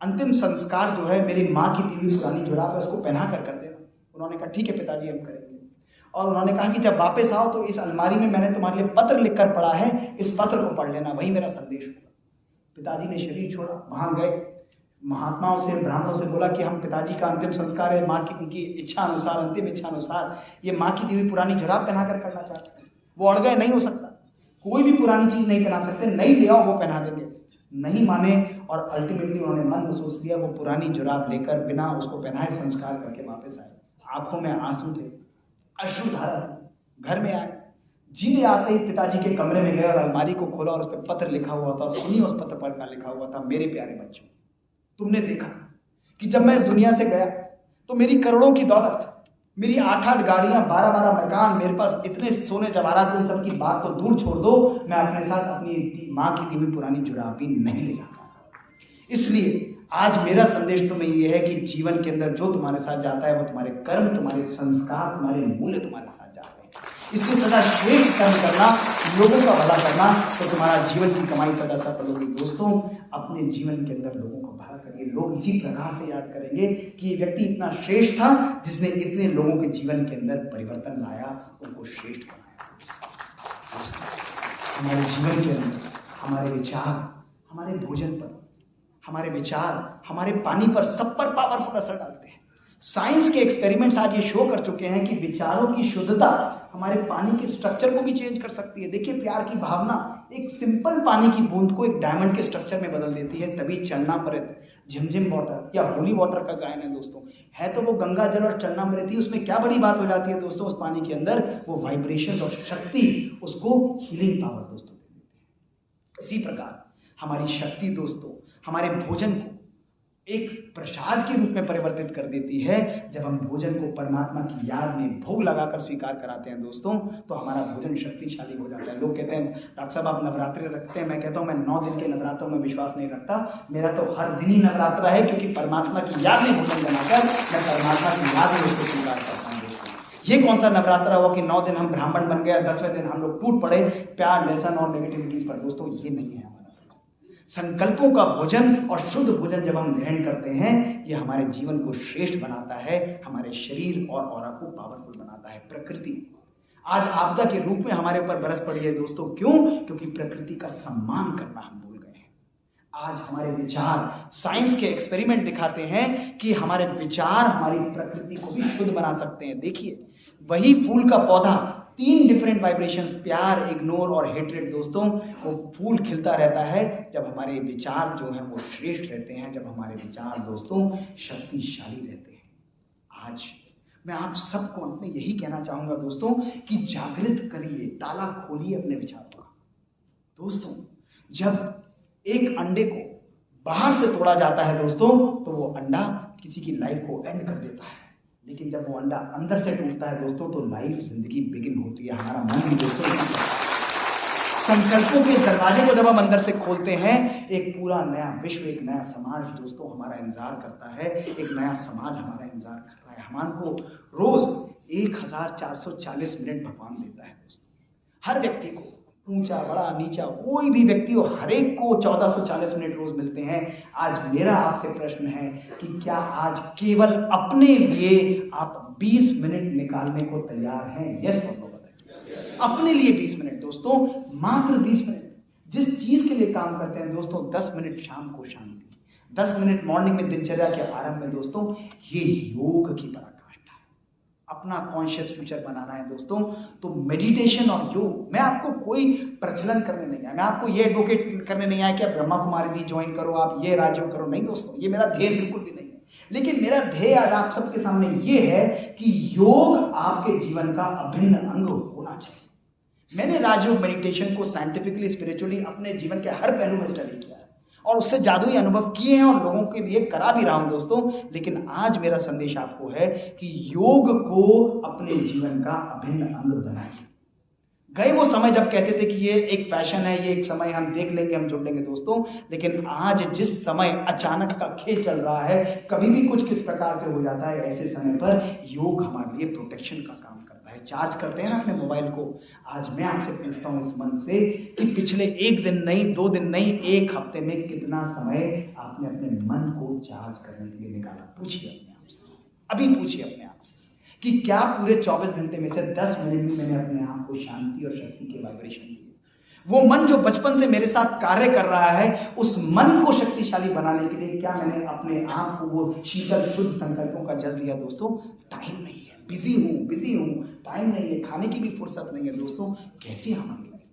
अंतिम संस्कार जो है, मेरी माँ की दी हुई पुरानी जुराब है उसको पहना कर देना। उन्होंने कहा ठीक है पिताजी हम करेंगे। और उन्होंने कहा कि जब वापस आओ तो इस अलमारी में मैंने तुम्हारे लिए पत्र लिखकर पढ़ा है, इस पत्र को पढ़ लेना, वही मेरा संदेश होगा। पिताजी ने शरीर छोड़ा, वहां गए, महात्माओं से, ब्राह्मणों से बोला कि हम पिताजी का अंतिम संस्कार है, माँ की उनकी इच्छा अनुसार, अंतिम इच्छा अनुसार ये माँ की दी हुई पुरानी जुराब पहना करना चाहते हैं। वो अड़ गए, नहीं हो सकता, कोई भी पुरानी चीज नहीं पहना सकते, नहीं ले आओ वो पहना देंगे। नहीं माने और अल्टीमेटली उन्होंने मन महसूस किया, वो पुरानी जुराब लेकर बिना उसको पहनाए संस्कार करके वापस आए। आंखों में आंसू थे, अश्रुधारा, घर में आए। जीते आते ही पिताजी के कमरे में गए और अलमारी को खोला और उस पर पत्र लिखा हुआ था। सुनिए उस पत्र पर क्या लिखा हुआ था। मेरे प्यारे बच्चों, तुमने देखा कि जब मैं इस दुनिया से गया तो मेरी करोड़ों की दौलत, मेरी 8-8 गाड़ियां, 12-12 मकान, मेरे पास इतने सोने जवाहरात, उन सब की बात तो दूर छोड़ दो, मैं अपने साथ अपनी माँ की दी हुई पुरानी जुराब भी नहीं ले जाता। इसलिए आज मेरा संदेश तुम्हें यह है कि जीवन के अंदर जो तुम्हारे साथ जाता है वो तुम्हारे कर्म, तुम्हारे संस्कार, तुम्हारे मूल्य तुम्हारे साथ जाते हैं। इसलिए सदा श्रेष्ठ कर्म करना, लोगों का भला करना, तो तुम्हारा जीवन की कमाई सदा सफल होगी। दोस्तों अपने जीवन के अंदर लोगों को भला करिए। लोग इसी प्रकार से याद करेंगे कि ये व्यक्ति इतना श्रेष्ठ था जिसने इतने लोगों के जीवन के अंदर परिवर्तन लाया, उनको श्रेष्ठ बनाया। हमारे जीवन के अंदर हमारे विचार, हमारे भोजन पर, हमारे विचार, हमारे पानी पर, सब पर पावरफुल असर डालते हैं। साइंस के एक्सपेरिमेंट्स आज ये शो कर चुके हैं कि विचारों की शुद्धता हमारे पानी के स्ट्रक्चर को भी चेंज कर सकती है। देखिए प्यार की भावना एक सिंपल पानी की बूंद को एक डायमंड के स्ट्रक्चर में बदल देती है। तभी चरणामृत, झिमझिम वाटर या होली वाटर का गायन है दोस्तों। है तो वो गंगा जल और चरणामृत ही, उसमें क्या बड़ी बात हो जाती है दोस्तों। उस पानी के अंदर वो वाइब्रेशन और शक्ति उसको हीलिंग पावर दोस्तों दे देती है। इसी प्रकार हमारी शक्ति दोस्तों हमारे भोजन को एक प्रसाद के रूप में परिवर्तित कर देती है। जब हम भोजन को परमात्मा की याद में भोग लगाकर स्वीकार कराते हैं दोस्तों, तो हमारा भोजन शक्तिशाली हो जाता है। लोग कहते हैं डॉक्टर साहब आप नवरात्रि रखते हैं। मैं कहता हूँ मैं 9 दिन के नवरात्रों में विश्वास नहीं रखता। मेरा तो हर दिन ही नवरात्रा है, क्योंकि परमात्मा की याद में भोजन बनाकर मैं परमात्मा की याद में उसको स्वीकार करता हूँ। ये कौन सा नवरात्रा हुआ कि 9 दिन हम ब्राह्मण बन गए, 10वें दिन हम लोग टूट पड़े प्यार, व्यसन और नेगेटिविटीज पर। दोस्तों ये नहीं है। संकल्पों का भोजन और शुद्ध भोजन जब हम ग्रहण करते हैं, ये हमारे जीवन को श्रेष्ठ बनाता है, हमारे शरीर और ऑरा को पावरफुल बनाता है। प्रकृति आज आपदा के रूप में हमारे ऊपर बरस पड़ी है दोस्तों। क्यों? क्योंकि प्रकृति का सम्मान करना हम भूल गए हैं। आज हमारे विचार, साइंस के एक्सपेरिमेंट दिखाते हैं कि हमारे विचार हमारी प्रकृति को भी शुद्ध बना सकते हैं। देखिए वही फूल का पौधा, 3 डिफरेंट वाइब्रेशंस, प्यार, इग्नोर और हेट्रेड दोस्तों, वो फूल खिलता रहता है जब हमारे विचार जो हैं वो श्रेष्ठ रहते हैं, जब हमारे विचार दोस्तों शक्तिशाली रहते हैं। आज मैं आप सबको अंत में यही कहना चाहूंगा दोस्तों कि जागृत करिए, ताला खोलिए अपने विचारों का। दोस्तों जब एक अंडे को बाहर से तोड़ा जाता है दोस्तों, तो वो अंडा किसी की लाइफ को एंड कर देता है, लेकिन जब वो अंडा अंदर से टूटता है दोस्तों, तो लाइफ, जिंदगी बिगिन होती है। हमारा मन भी दोस्तों संकल्पों के दरवाजे को जब हम अंदर से खोलते हैं, एक पूरा नया विश्व, एक नया समाज दोस्तों हमारा इंतजार करता है। एक नया समाज हमारा इंतजार कर रहा है। हमारे को रोज 1440 मिनट भगवान देता है दोस्तों। हर व्यक्ति को, ऊंचा बड़ा नीचा कोई भी व्यक्ति हो, हर एक को 1440 मिनट रोज मिलते हैं। आज मेरा आपसे प्रश्न है कि क्या आज केवल अपने लिए आप 20 मिनट निकालने को तैयार हैं? यस और नो बताइए। अपने लिए 20 मिनट दोस्तों, मात्र 20 मिनट। जिस चीज के लिए काम करते हैं दोस्तों, 10 मिनट शाम को शांति, 10 मिनट मॉर्निंग में दिनचर्या के आरंभ में दोस्तों, ये योग की पराकाष्ठा है। अपना कॉन्शियस फ्यूचर बनाना है दोस्तों, तो मेडिटेशन और योग, मैं आपको कोई प्रचलन करने नहीं आया, मैं आपको ये एडवोकेट करने नहीं आया कि आप ब्रह्मा कुमारी जी ज्वाइन करो, आप ये राजयोग करो, नहीं दोस्तों, ये मेरा ध्येय बिल्कुल भी नहीं है। लेकिन मेरा ध्येय आज आप सबके सामने ये है कि योग आपके जीवन का अभिन्न अंग होना चाहिए। मैंने राजयोग मेडिटेशन को साइंटिफिकली, स्पिरिचुअली अपने जीवन के हर पहलू में स्टडी किया है और उससे जादुई अनुभव किए हैं और लोगों के लिए करा भी रहा हूं दोस्तों। लेकिन आज मेरा संदेश आपको है कि योग को अपने जीवन का अभिन्न अंग बनाइए। गए वो समय जब कहते थे कि ये एक फैशन है, ये एक समय हम देख लेंगे, हम जुड़ लेंगे दोस्तों। लेकिन आज जिस समय अचानक का खेल चल रहा है, कभी भी कुछ किस प्रकार से हो जाता है, ऐसे समय पर योग हमारे लिए प्रोटेक्शन का काम करता है। चार्ज करते हैं ना अपने मोबाइल को। आज मैं आपसे पूछता हूं इस मन से कि पिछले 1 दिन नहीं, 2 दिन नहीं, 1 हफ्ते में कितना समय आपने अपने मन को चार्ज करने के लिए निकाला? पूछिए अपने आप से, अभी पूछिए अपने आप से कि क्या पूरे 24 घंटे में से 10 मिनट में मैंने अपने आप को शांति और शक्ति के वाइब्रेशन दिए? वो मन जो बचपन से मेरे साथ कार्य कर रहा है, उस मन को शक्तिशाली बनाने के लिए क्या मैंने अपने आप को वो शीतल शुद्ध संकल्पों का जल दिया? दोस्तों, टाइम नहीं है, बिजी हूं, टाइम नहीं है, खाने की भी फुर्सत नहीं है दोस्तों। कैसी हमारी लाइफ,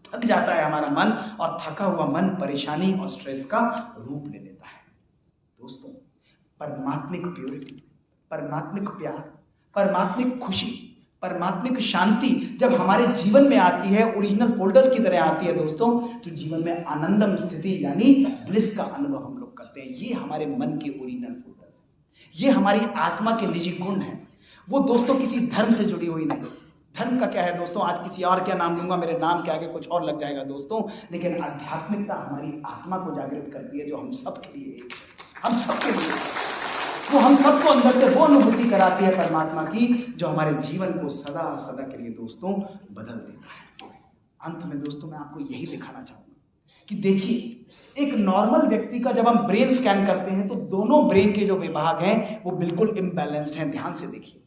थक जाता है हमारा मन, और थका हुआ मन परेशानी और स्ट्रेस का रूप ले लेता है दोस्तों। परमात्मिक प्योरिटी, परमात्मिक प्यार, परमात्मिक खुशी, परमात्मिक शांति जब हमारे जीवन में आती है, ओरिजिनल फोल्डर्स की तरह आती है दोस्तों, तो जीवन में आनंदम स्थिति यानी ब्लिस का अनुभव हम लोग करते हैं। ये हमारे मन के ओरिजिनल फोल्डर्स हैं, ये हमारी आत्मा के निजी गुण हैं। वो दोस्तों किसी धर्म से जुड़ी हुई नहीं। धर्म का क्या है दोस्तों, आज किसी और क्या नाम लूंगा, मेरे नाम के आगे कुछ और लग जाएगा दोस्तों। लेकिन आध्यात्मिकता हमारी आत्मा को जागृत करती है, जो हम सबके लिए एक है, हम सबके लिए, वो हम सबको अंदर से वो अनुभूति कराती है परमात्मा की, जो हमारे जीवन को सदा सदा के लिए दोस्तों बदल देता है। अंत में दोस्तों मैं आपको यही दिखाना चाहूंगा कि देखिए, एक नॉर्मल व्यक्ति का जब हम ब्रेन स्कैन करते हैं तो दोनों ब्रेन के जो विभाग हैं वो बिल्कुल इम्बैलेंस्ड हैं। ध्यान से देखिए,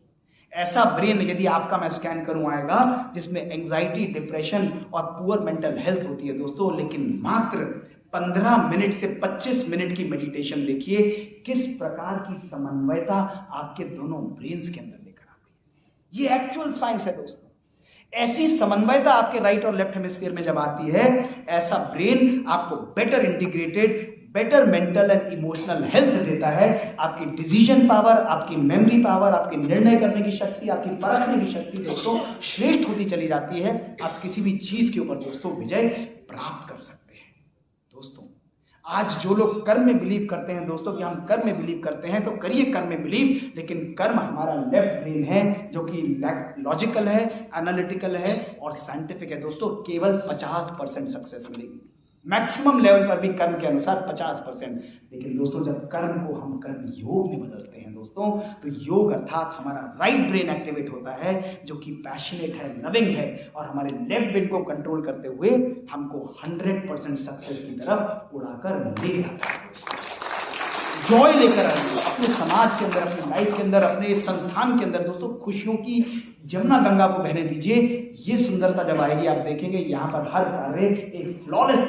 ऐसा ब्रेन यदि आपका मैं स्कैन करूं आएगा जिसमें एंजाइटी, डिप्रेशन और पुअर मेंटल हेल्थ होती है दोस्तों। लेकिन मात्र 15 मिनट से 25 मिनट की मेडिटेशन देखिए किस प्रकार की समन्वयता आपके दोनों ब्रेन्स के अंदर लेकर आती है। ये एक्चुअल साइंस है दोस्तों। ऐसी समन्वयता आपके राइट और लेफ्ट हेमिस्फीयर में जब आती है, ऐसा ब्रेन आपको better integrated, better mental and emotional health देता है। आपकी डिसीजन पावर, आपकी मेमोरी पावर, आपकी निर्णय करने की शक्ति, आपकी परखने की शक्ति दोस्तों श्रेष्ठ होती चली जाती है। आप किसी भी चीज के ऊपर दोस्तों विजय प्राप्त कर सकते हैं दोस्तों। आज जो लोग कर्म में बिलीव करते हैं दोस्तों कि हम कर्म में बिलीव करते हैं, तो करिए कर्म में बिलीव, लेकिन कर्म हमारा लेफ्ट ब्रेन है जो कि लॉजिकल है, एनालिटिकल है और साइंटिफिक है दोस्तों। केवल 50% सक्सेस मिलेगी, मैक्सिमम लेवल पर भी कर्म के अनुसार 50%। लेकिन दोस्तों जब कर्म को हम कर्म योग में बदलते हैं दोस्तों, तो योग अर्थात हमारा राइट ब्रेन एक्टिवेट होता है जो कि पैशनेट है, लविंग है, और हमारे लेफ्ट ब्रेन को कंट्रोल करते हुए हमको 100% सक्सेस की तरफ उड़ाकर ले आता है। जॉय लेकर आइए अपने समाज के अंदर, अपनी लाइफ के अंदर, अपने संस्थान के अंदर दोस्तों। खुशियों की जमुना गंगा को बहने दीजिए। ये सुंदरता जब आएगी आप देखेंगे यहाँ पर हर कार्य एक फ्लॉलेस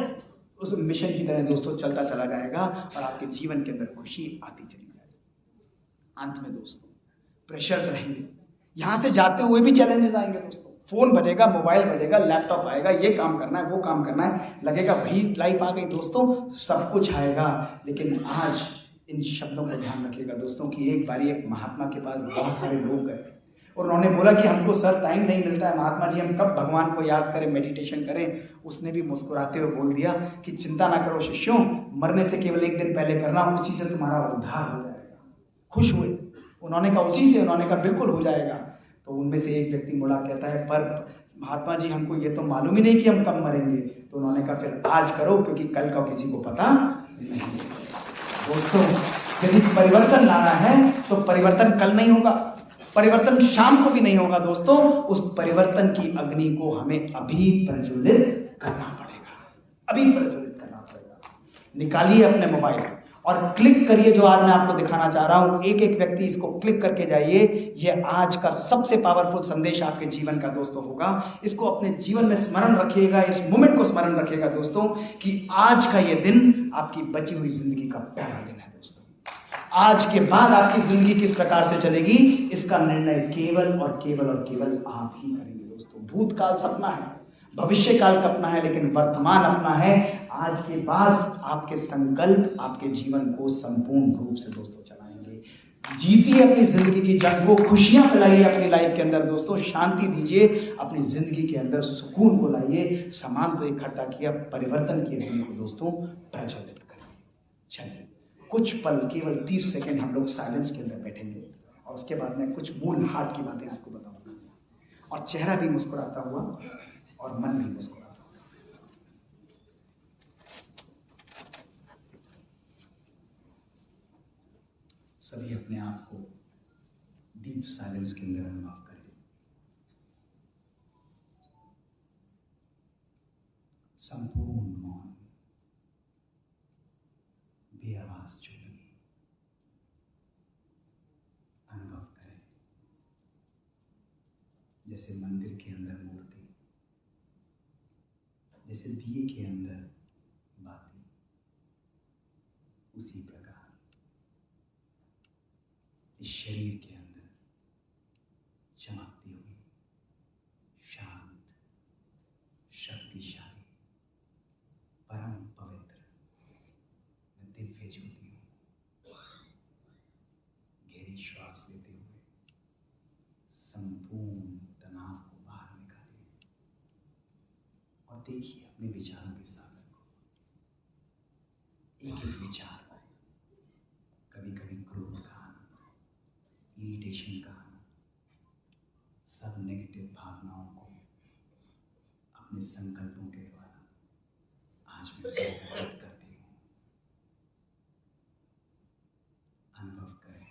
उस मिशन की तरह दोस्तों चलता चला जाएगा और आपके जीवन के अंदर खुशी आती चली जाएगी। अंत में दोस्तों प्रेशर्स रहेंगे, यहां से जाते हुए भी चैलेंजेस आएंगे दोस्तों। फोन बजेगा, मोबाइल बजेगा, लैपटॉप आएगा, ये काम करना है, वो काम करना है, लगेगा वही लाइफ आ गई दोस्तों, सब कुछ आएगा। लेकिन आज इन शब्दों को ध्यान रखिएगा दोस्तों कि एक बारी एक महात्मा के पास बहुत सारे लोग गए और उन्होंने बोला कि हमको सर टाइम नहीं मिलता है महात्मा जी, हम कब भगवान को याद करें, मेडिटेशन करें। उसने भी मुस्कुराते हुए बोल दिया कि चिंता ना करो शिष्यों, मरने से केवल 1 दिन पहले करना, उसी से तुम्हारा उद्धार हो जाएगा। खुश हुए, उन्होंने कहा उसी से, उन्होंने कहा बिल्कुल हो जाएगा। तो उनमें से एक व्यक्ति मुड़ा कहता है पर महात्मा जी हमको ये तो मालूम ही नहीं कि हम कब मरेंगे। तो उन्होंने कहा फिर आज करो क्योंकि कल का किसी को पता नहीं। दोस्तों यदि परिवर्तन लाना है तो परिवर्तन कल नहीं होगा, परिवर्तन शाम को भी नहीं होगा दोस्तों। उस परिवर्तन की अग्नि को हमें अभी प्रज्वलित करना पड़ेगा, अभी प्रज्वलित करना पड़ेगा। निकालिए अपने मोबाइल और क्लिक करिए जो आज मैं आपको दिखाना चाह रहा हूं। एक एक व्यक्ति इसको क्लिक करके जाइए। ये आज का सबसे पावरफुल संदेश आपके जीवन का दोस्तों होगा। इसको अपने जीवन में स्मरण रखिएगा, इस मोमेंट को स्मरण रखिएगा दोस्तों कि आज का ये दिन आपकी बची हुई जिंदगी का पहला दिन है दोस्तों। आज के बाद आपकी जिंदगी किस प्रकार से चलेगी, इसका निर्णय केवल और केवल और केवल आप ही करेंगे दोस्तों। भूतकाल सपना है, भविष्य काल का अपना है, लेकिन वर्तमान अपना है। आज के बाद आपके संकल्प आपके जीवन को संपूर्ण रूप से दोस्तों चलाएंगे। जीतिए अपनी जिंदगी की जंग को, खुशियां फैलाइए अपनी लाइफ के अंदर दोस्तों, शांति दीजिए अपनी जिंदगी के अंदर, सुकून को लाइए, सामान को इकट्ठा किया, परिवर्तन की अग्नि को दोस्तों प्रज्वलित करिए। चलिए कुछ पल, केवल 30 सेकंड हम लोग साइलेंस के अंदर बैठेंगे और उसके बाद मैं कुछ मूल हार्ट की बातें आपको बताऊंगा और चेहरा भी मुस्कुराता हुआ और मन भी मुस्कुराता हुआ। सभी अपने आप को डीप साइलेंस के अंदर अनुभव करें। संपूर्ण मौन, बेआवाज चुप्पी अनुभव करें। जैसे मंदिर के अंदर मूर्ति, जैसे दिए के अंदर बाती, उसी प्रकार इस शरीर के अंदर चमकती हुई शांत, शक्तिशाली, परम पवित्र दिव्य ज्योति हूं। गहरी श्वास लेते हुए संपूर्ण तनाव को बाहर निकालिए और देखिए अपने विचारों के सागर को। एक एक विचार को, कभी कभी क्रोध का आना, इरिटेशन का आना, सब नेगेटिव भावनाओं को अपने संकल्पों के द्वारा आज मैं परिवर्तित करती हूँ। अनुभव करें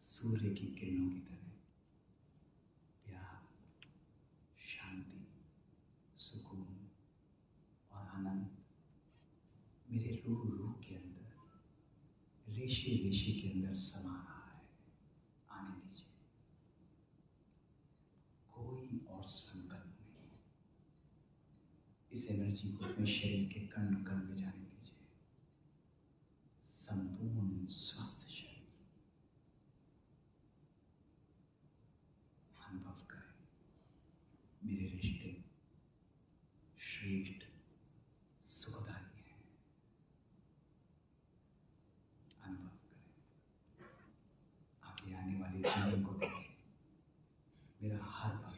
सूर्य की किरणों की तरह प्यार, शांति, सुकून और आनंद मेरे रूह रूह के अंदर, रेशे रेशे के अंदर समा रहा है। आने दीजिए। कोई और संकल्प नहीं, इस एनर्जी को अपने शरीर के कण कण में जाने दीजिए। संपूर्ण स्वस्थ शरीर अनुभव करें मेरे रिश्ते श्रेष्ठ सुखदायी हैं। अनुभव करें आगे आने वाले जीवन को देखें। मेरा हर पल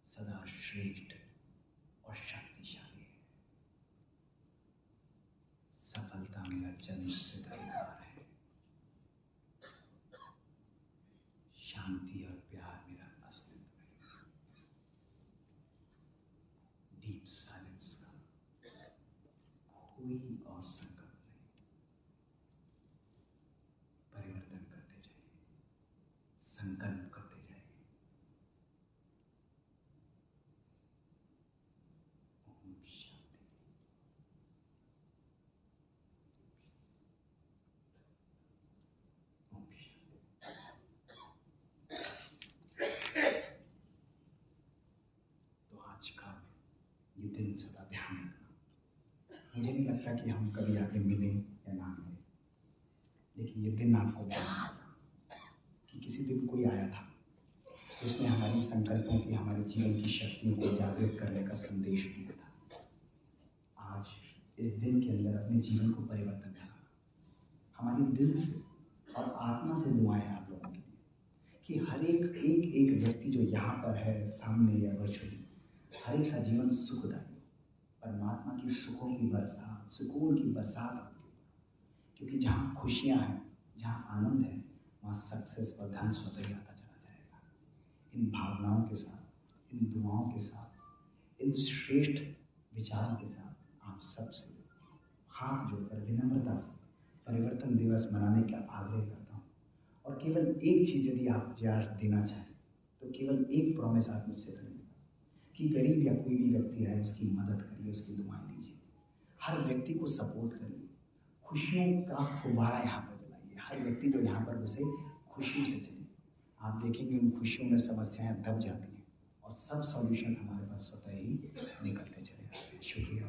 सदा श्रेष्ठ और शक्तिशाली है। सफलता मेरा जन्मसिद्ध अधिकार है। शांति और प्यार मेरा अस्तित्व है। डीप साइलेंस का कोई और संकल्प नहीं। परिवर्तन करते जाइए, संकल्प करते जाइए। ओम शांति। ओम शांति। तो आज का ये दिन सदा ध्यान रखना। मुझे नहीं लगता कि हम कभी आगे मिलें या ना मिलें, लेकिन ये दिन आपको ध्यान कि किसी दिन कोई आया था जिसने हमारी संकल्पों की, हमारे जीवन की शक्तियों को जागृत करने का संदेश दिया था। आज इस दिन के अंदर अपने जीवन को परिवर्तन करना, हमारी दिल से और आत्मा से दुआएं आप लोगों के लिए कि हर एक व्यक्ति जो यहाँ पर है, सामने या वर्चुअली, हर एक का जीवन सुखदायी, परमात्मा की सुखों की बरसात, सुकून की बरसात आपके, क्योंकि जहाँ खुशियाँ हैं, जहाँ आनंद है, वहाँ सक्सेस और धन स्वतः ही आता चला जाएगा। इन भावनाओं के साथ, इन दुआओं के साथ, इन श्रेष्ठ विचारों के साथ आप सबसे हाथ जोड़कर विनम्रता से परिवर्तन दिवस मनाने का आग्रह करता हूँ। और केवल एक चीज़ यदि आप आज देना चाहें तो केवल एक प्रॉमिस आप मुझसे करिए कि गरीब या कोई भी व्यक्ति है उसकी मदद करिए, उसकी दुआएं लीजिए, हर व्यक्ति को सपोर्ट करिए, खुशियों का फुवारा यहाँ पर जलाइए। हर व्यक्ति जो यहाँ पर घुसे खुशियों से चले, आप देखेंगे उन खुशियों में समस्याएं दब जाती हैं और सब सॉल्यूशन हमारे पास स्वतः ही निकलते चले जाते हैं। शुक्रिया।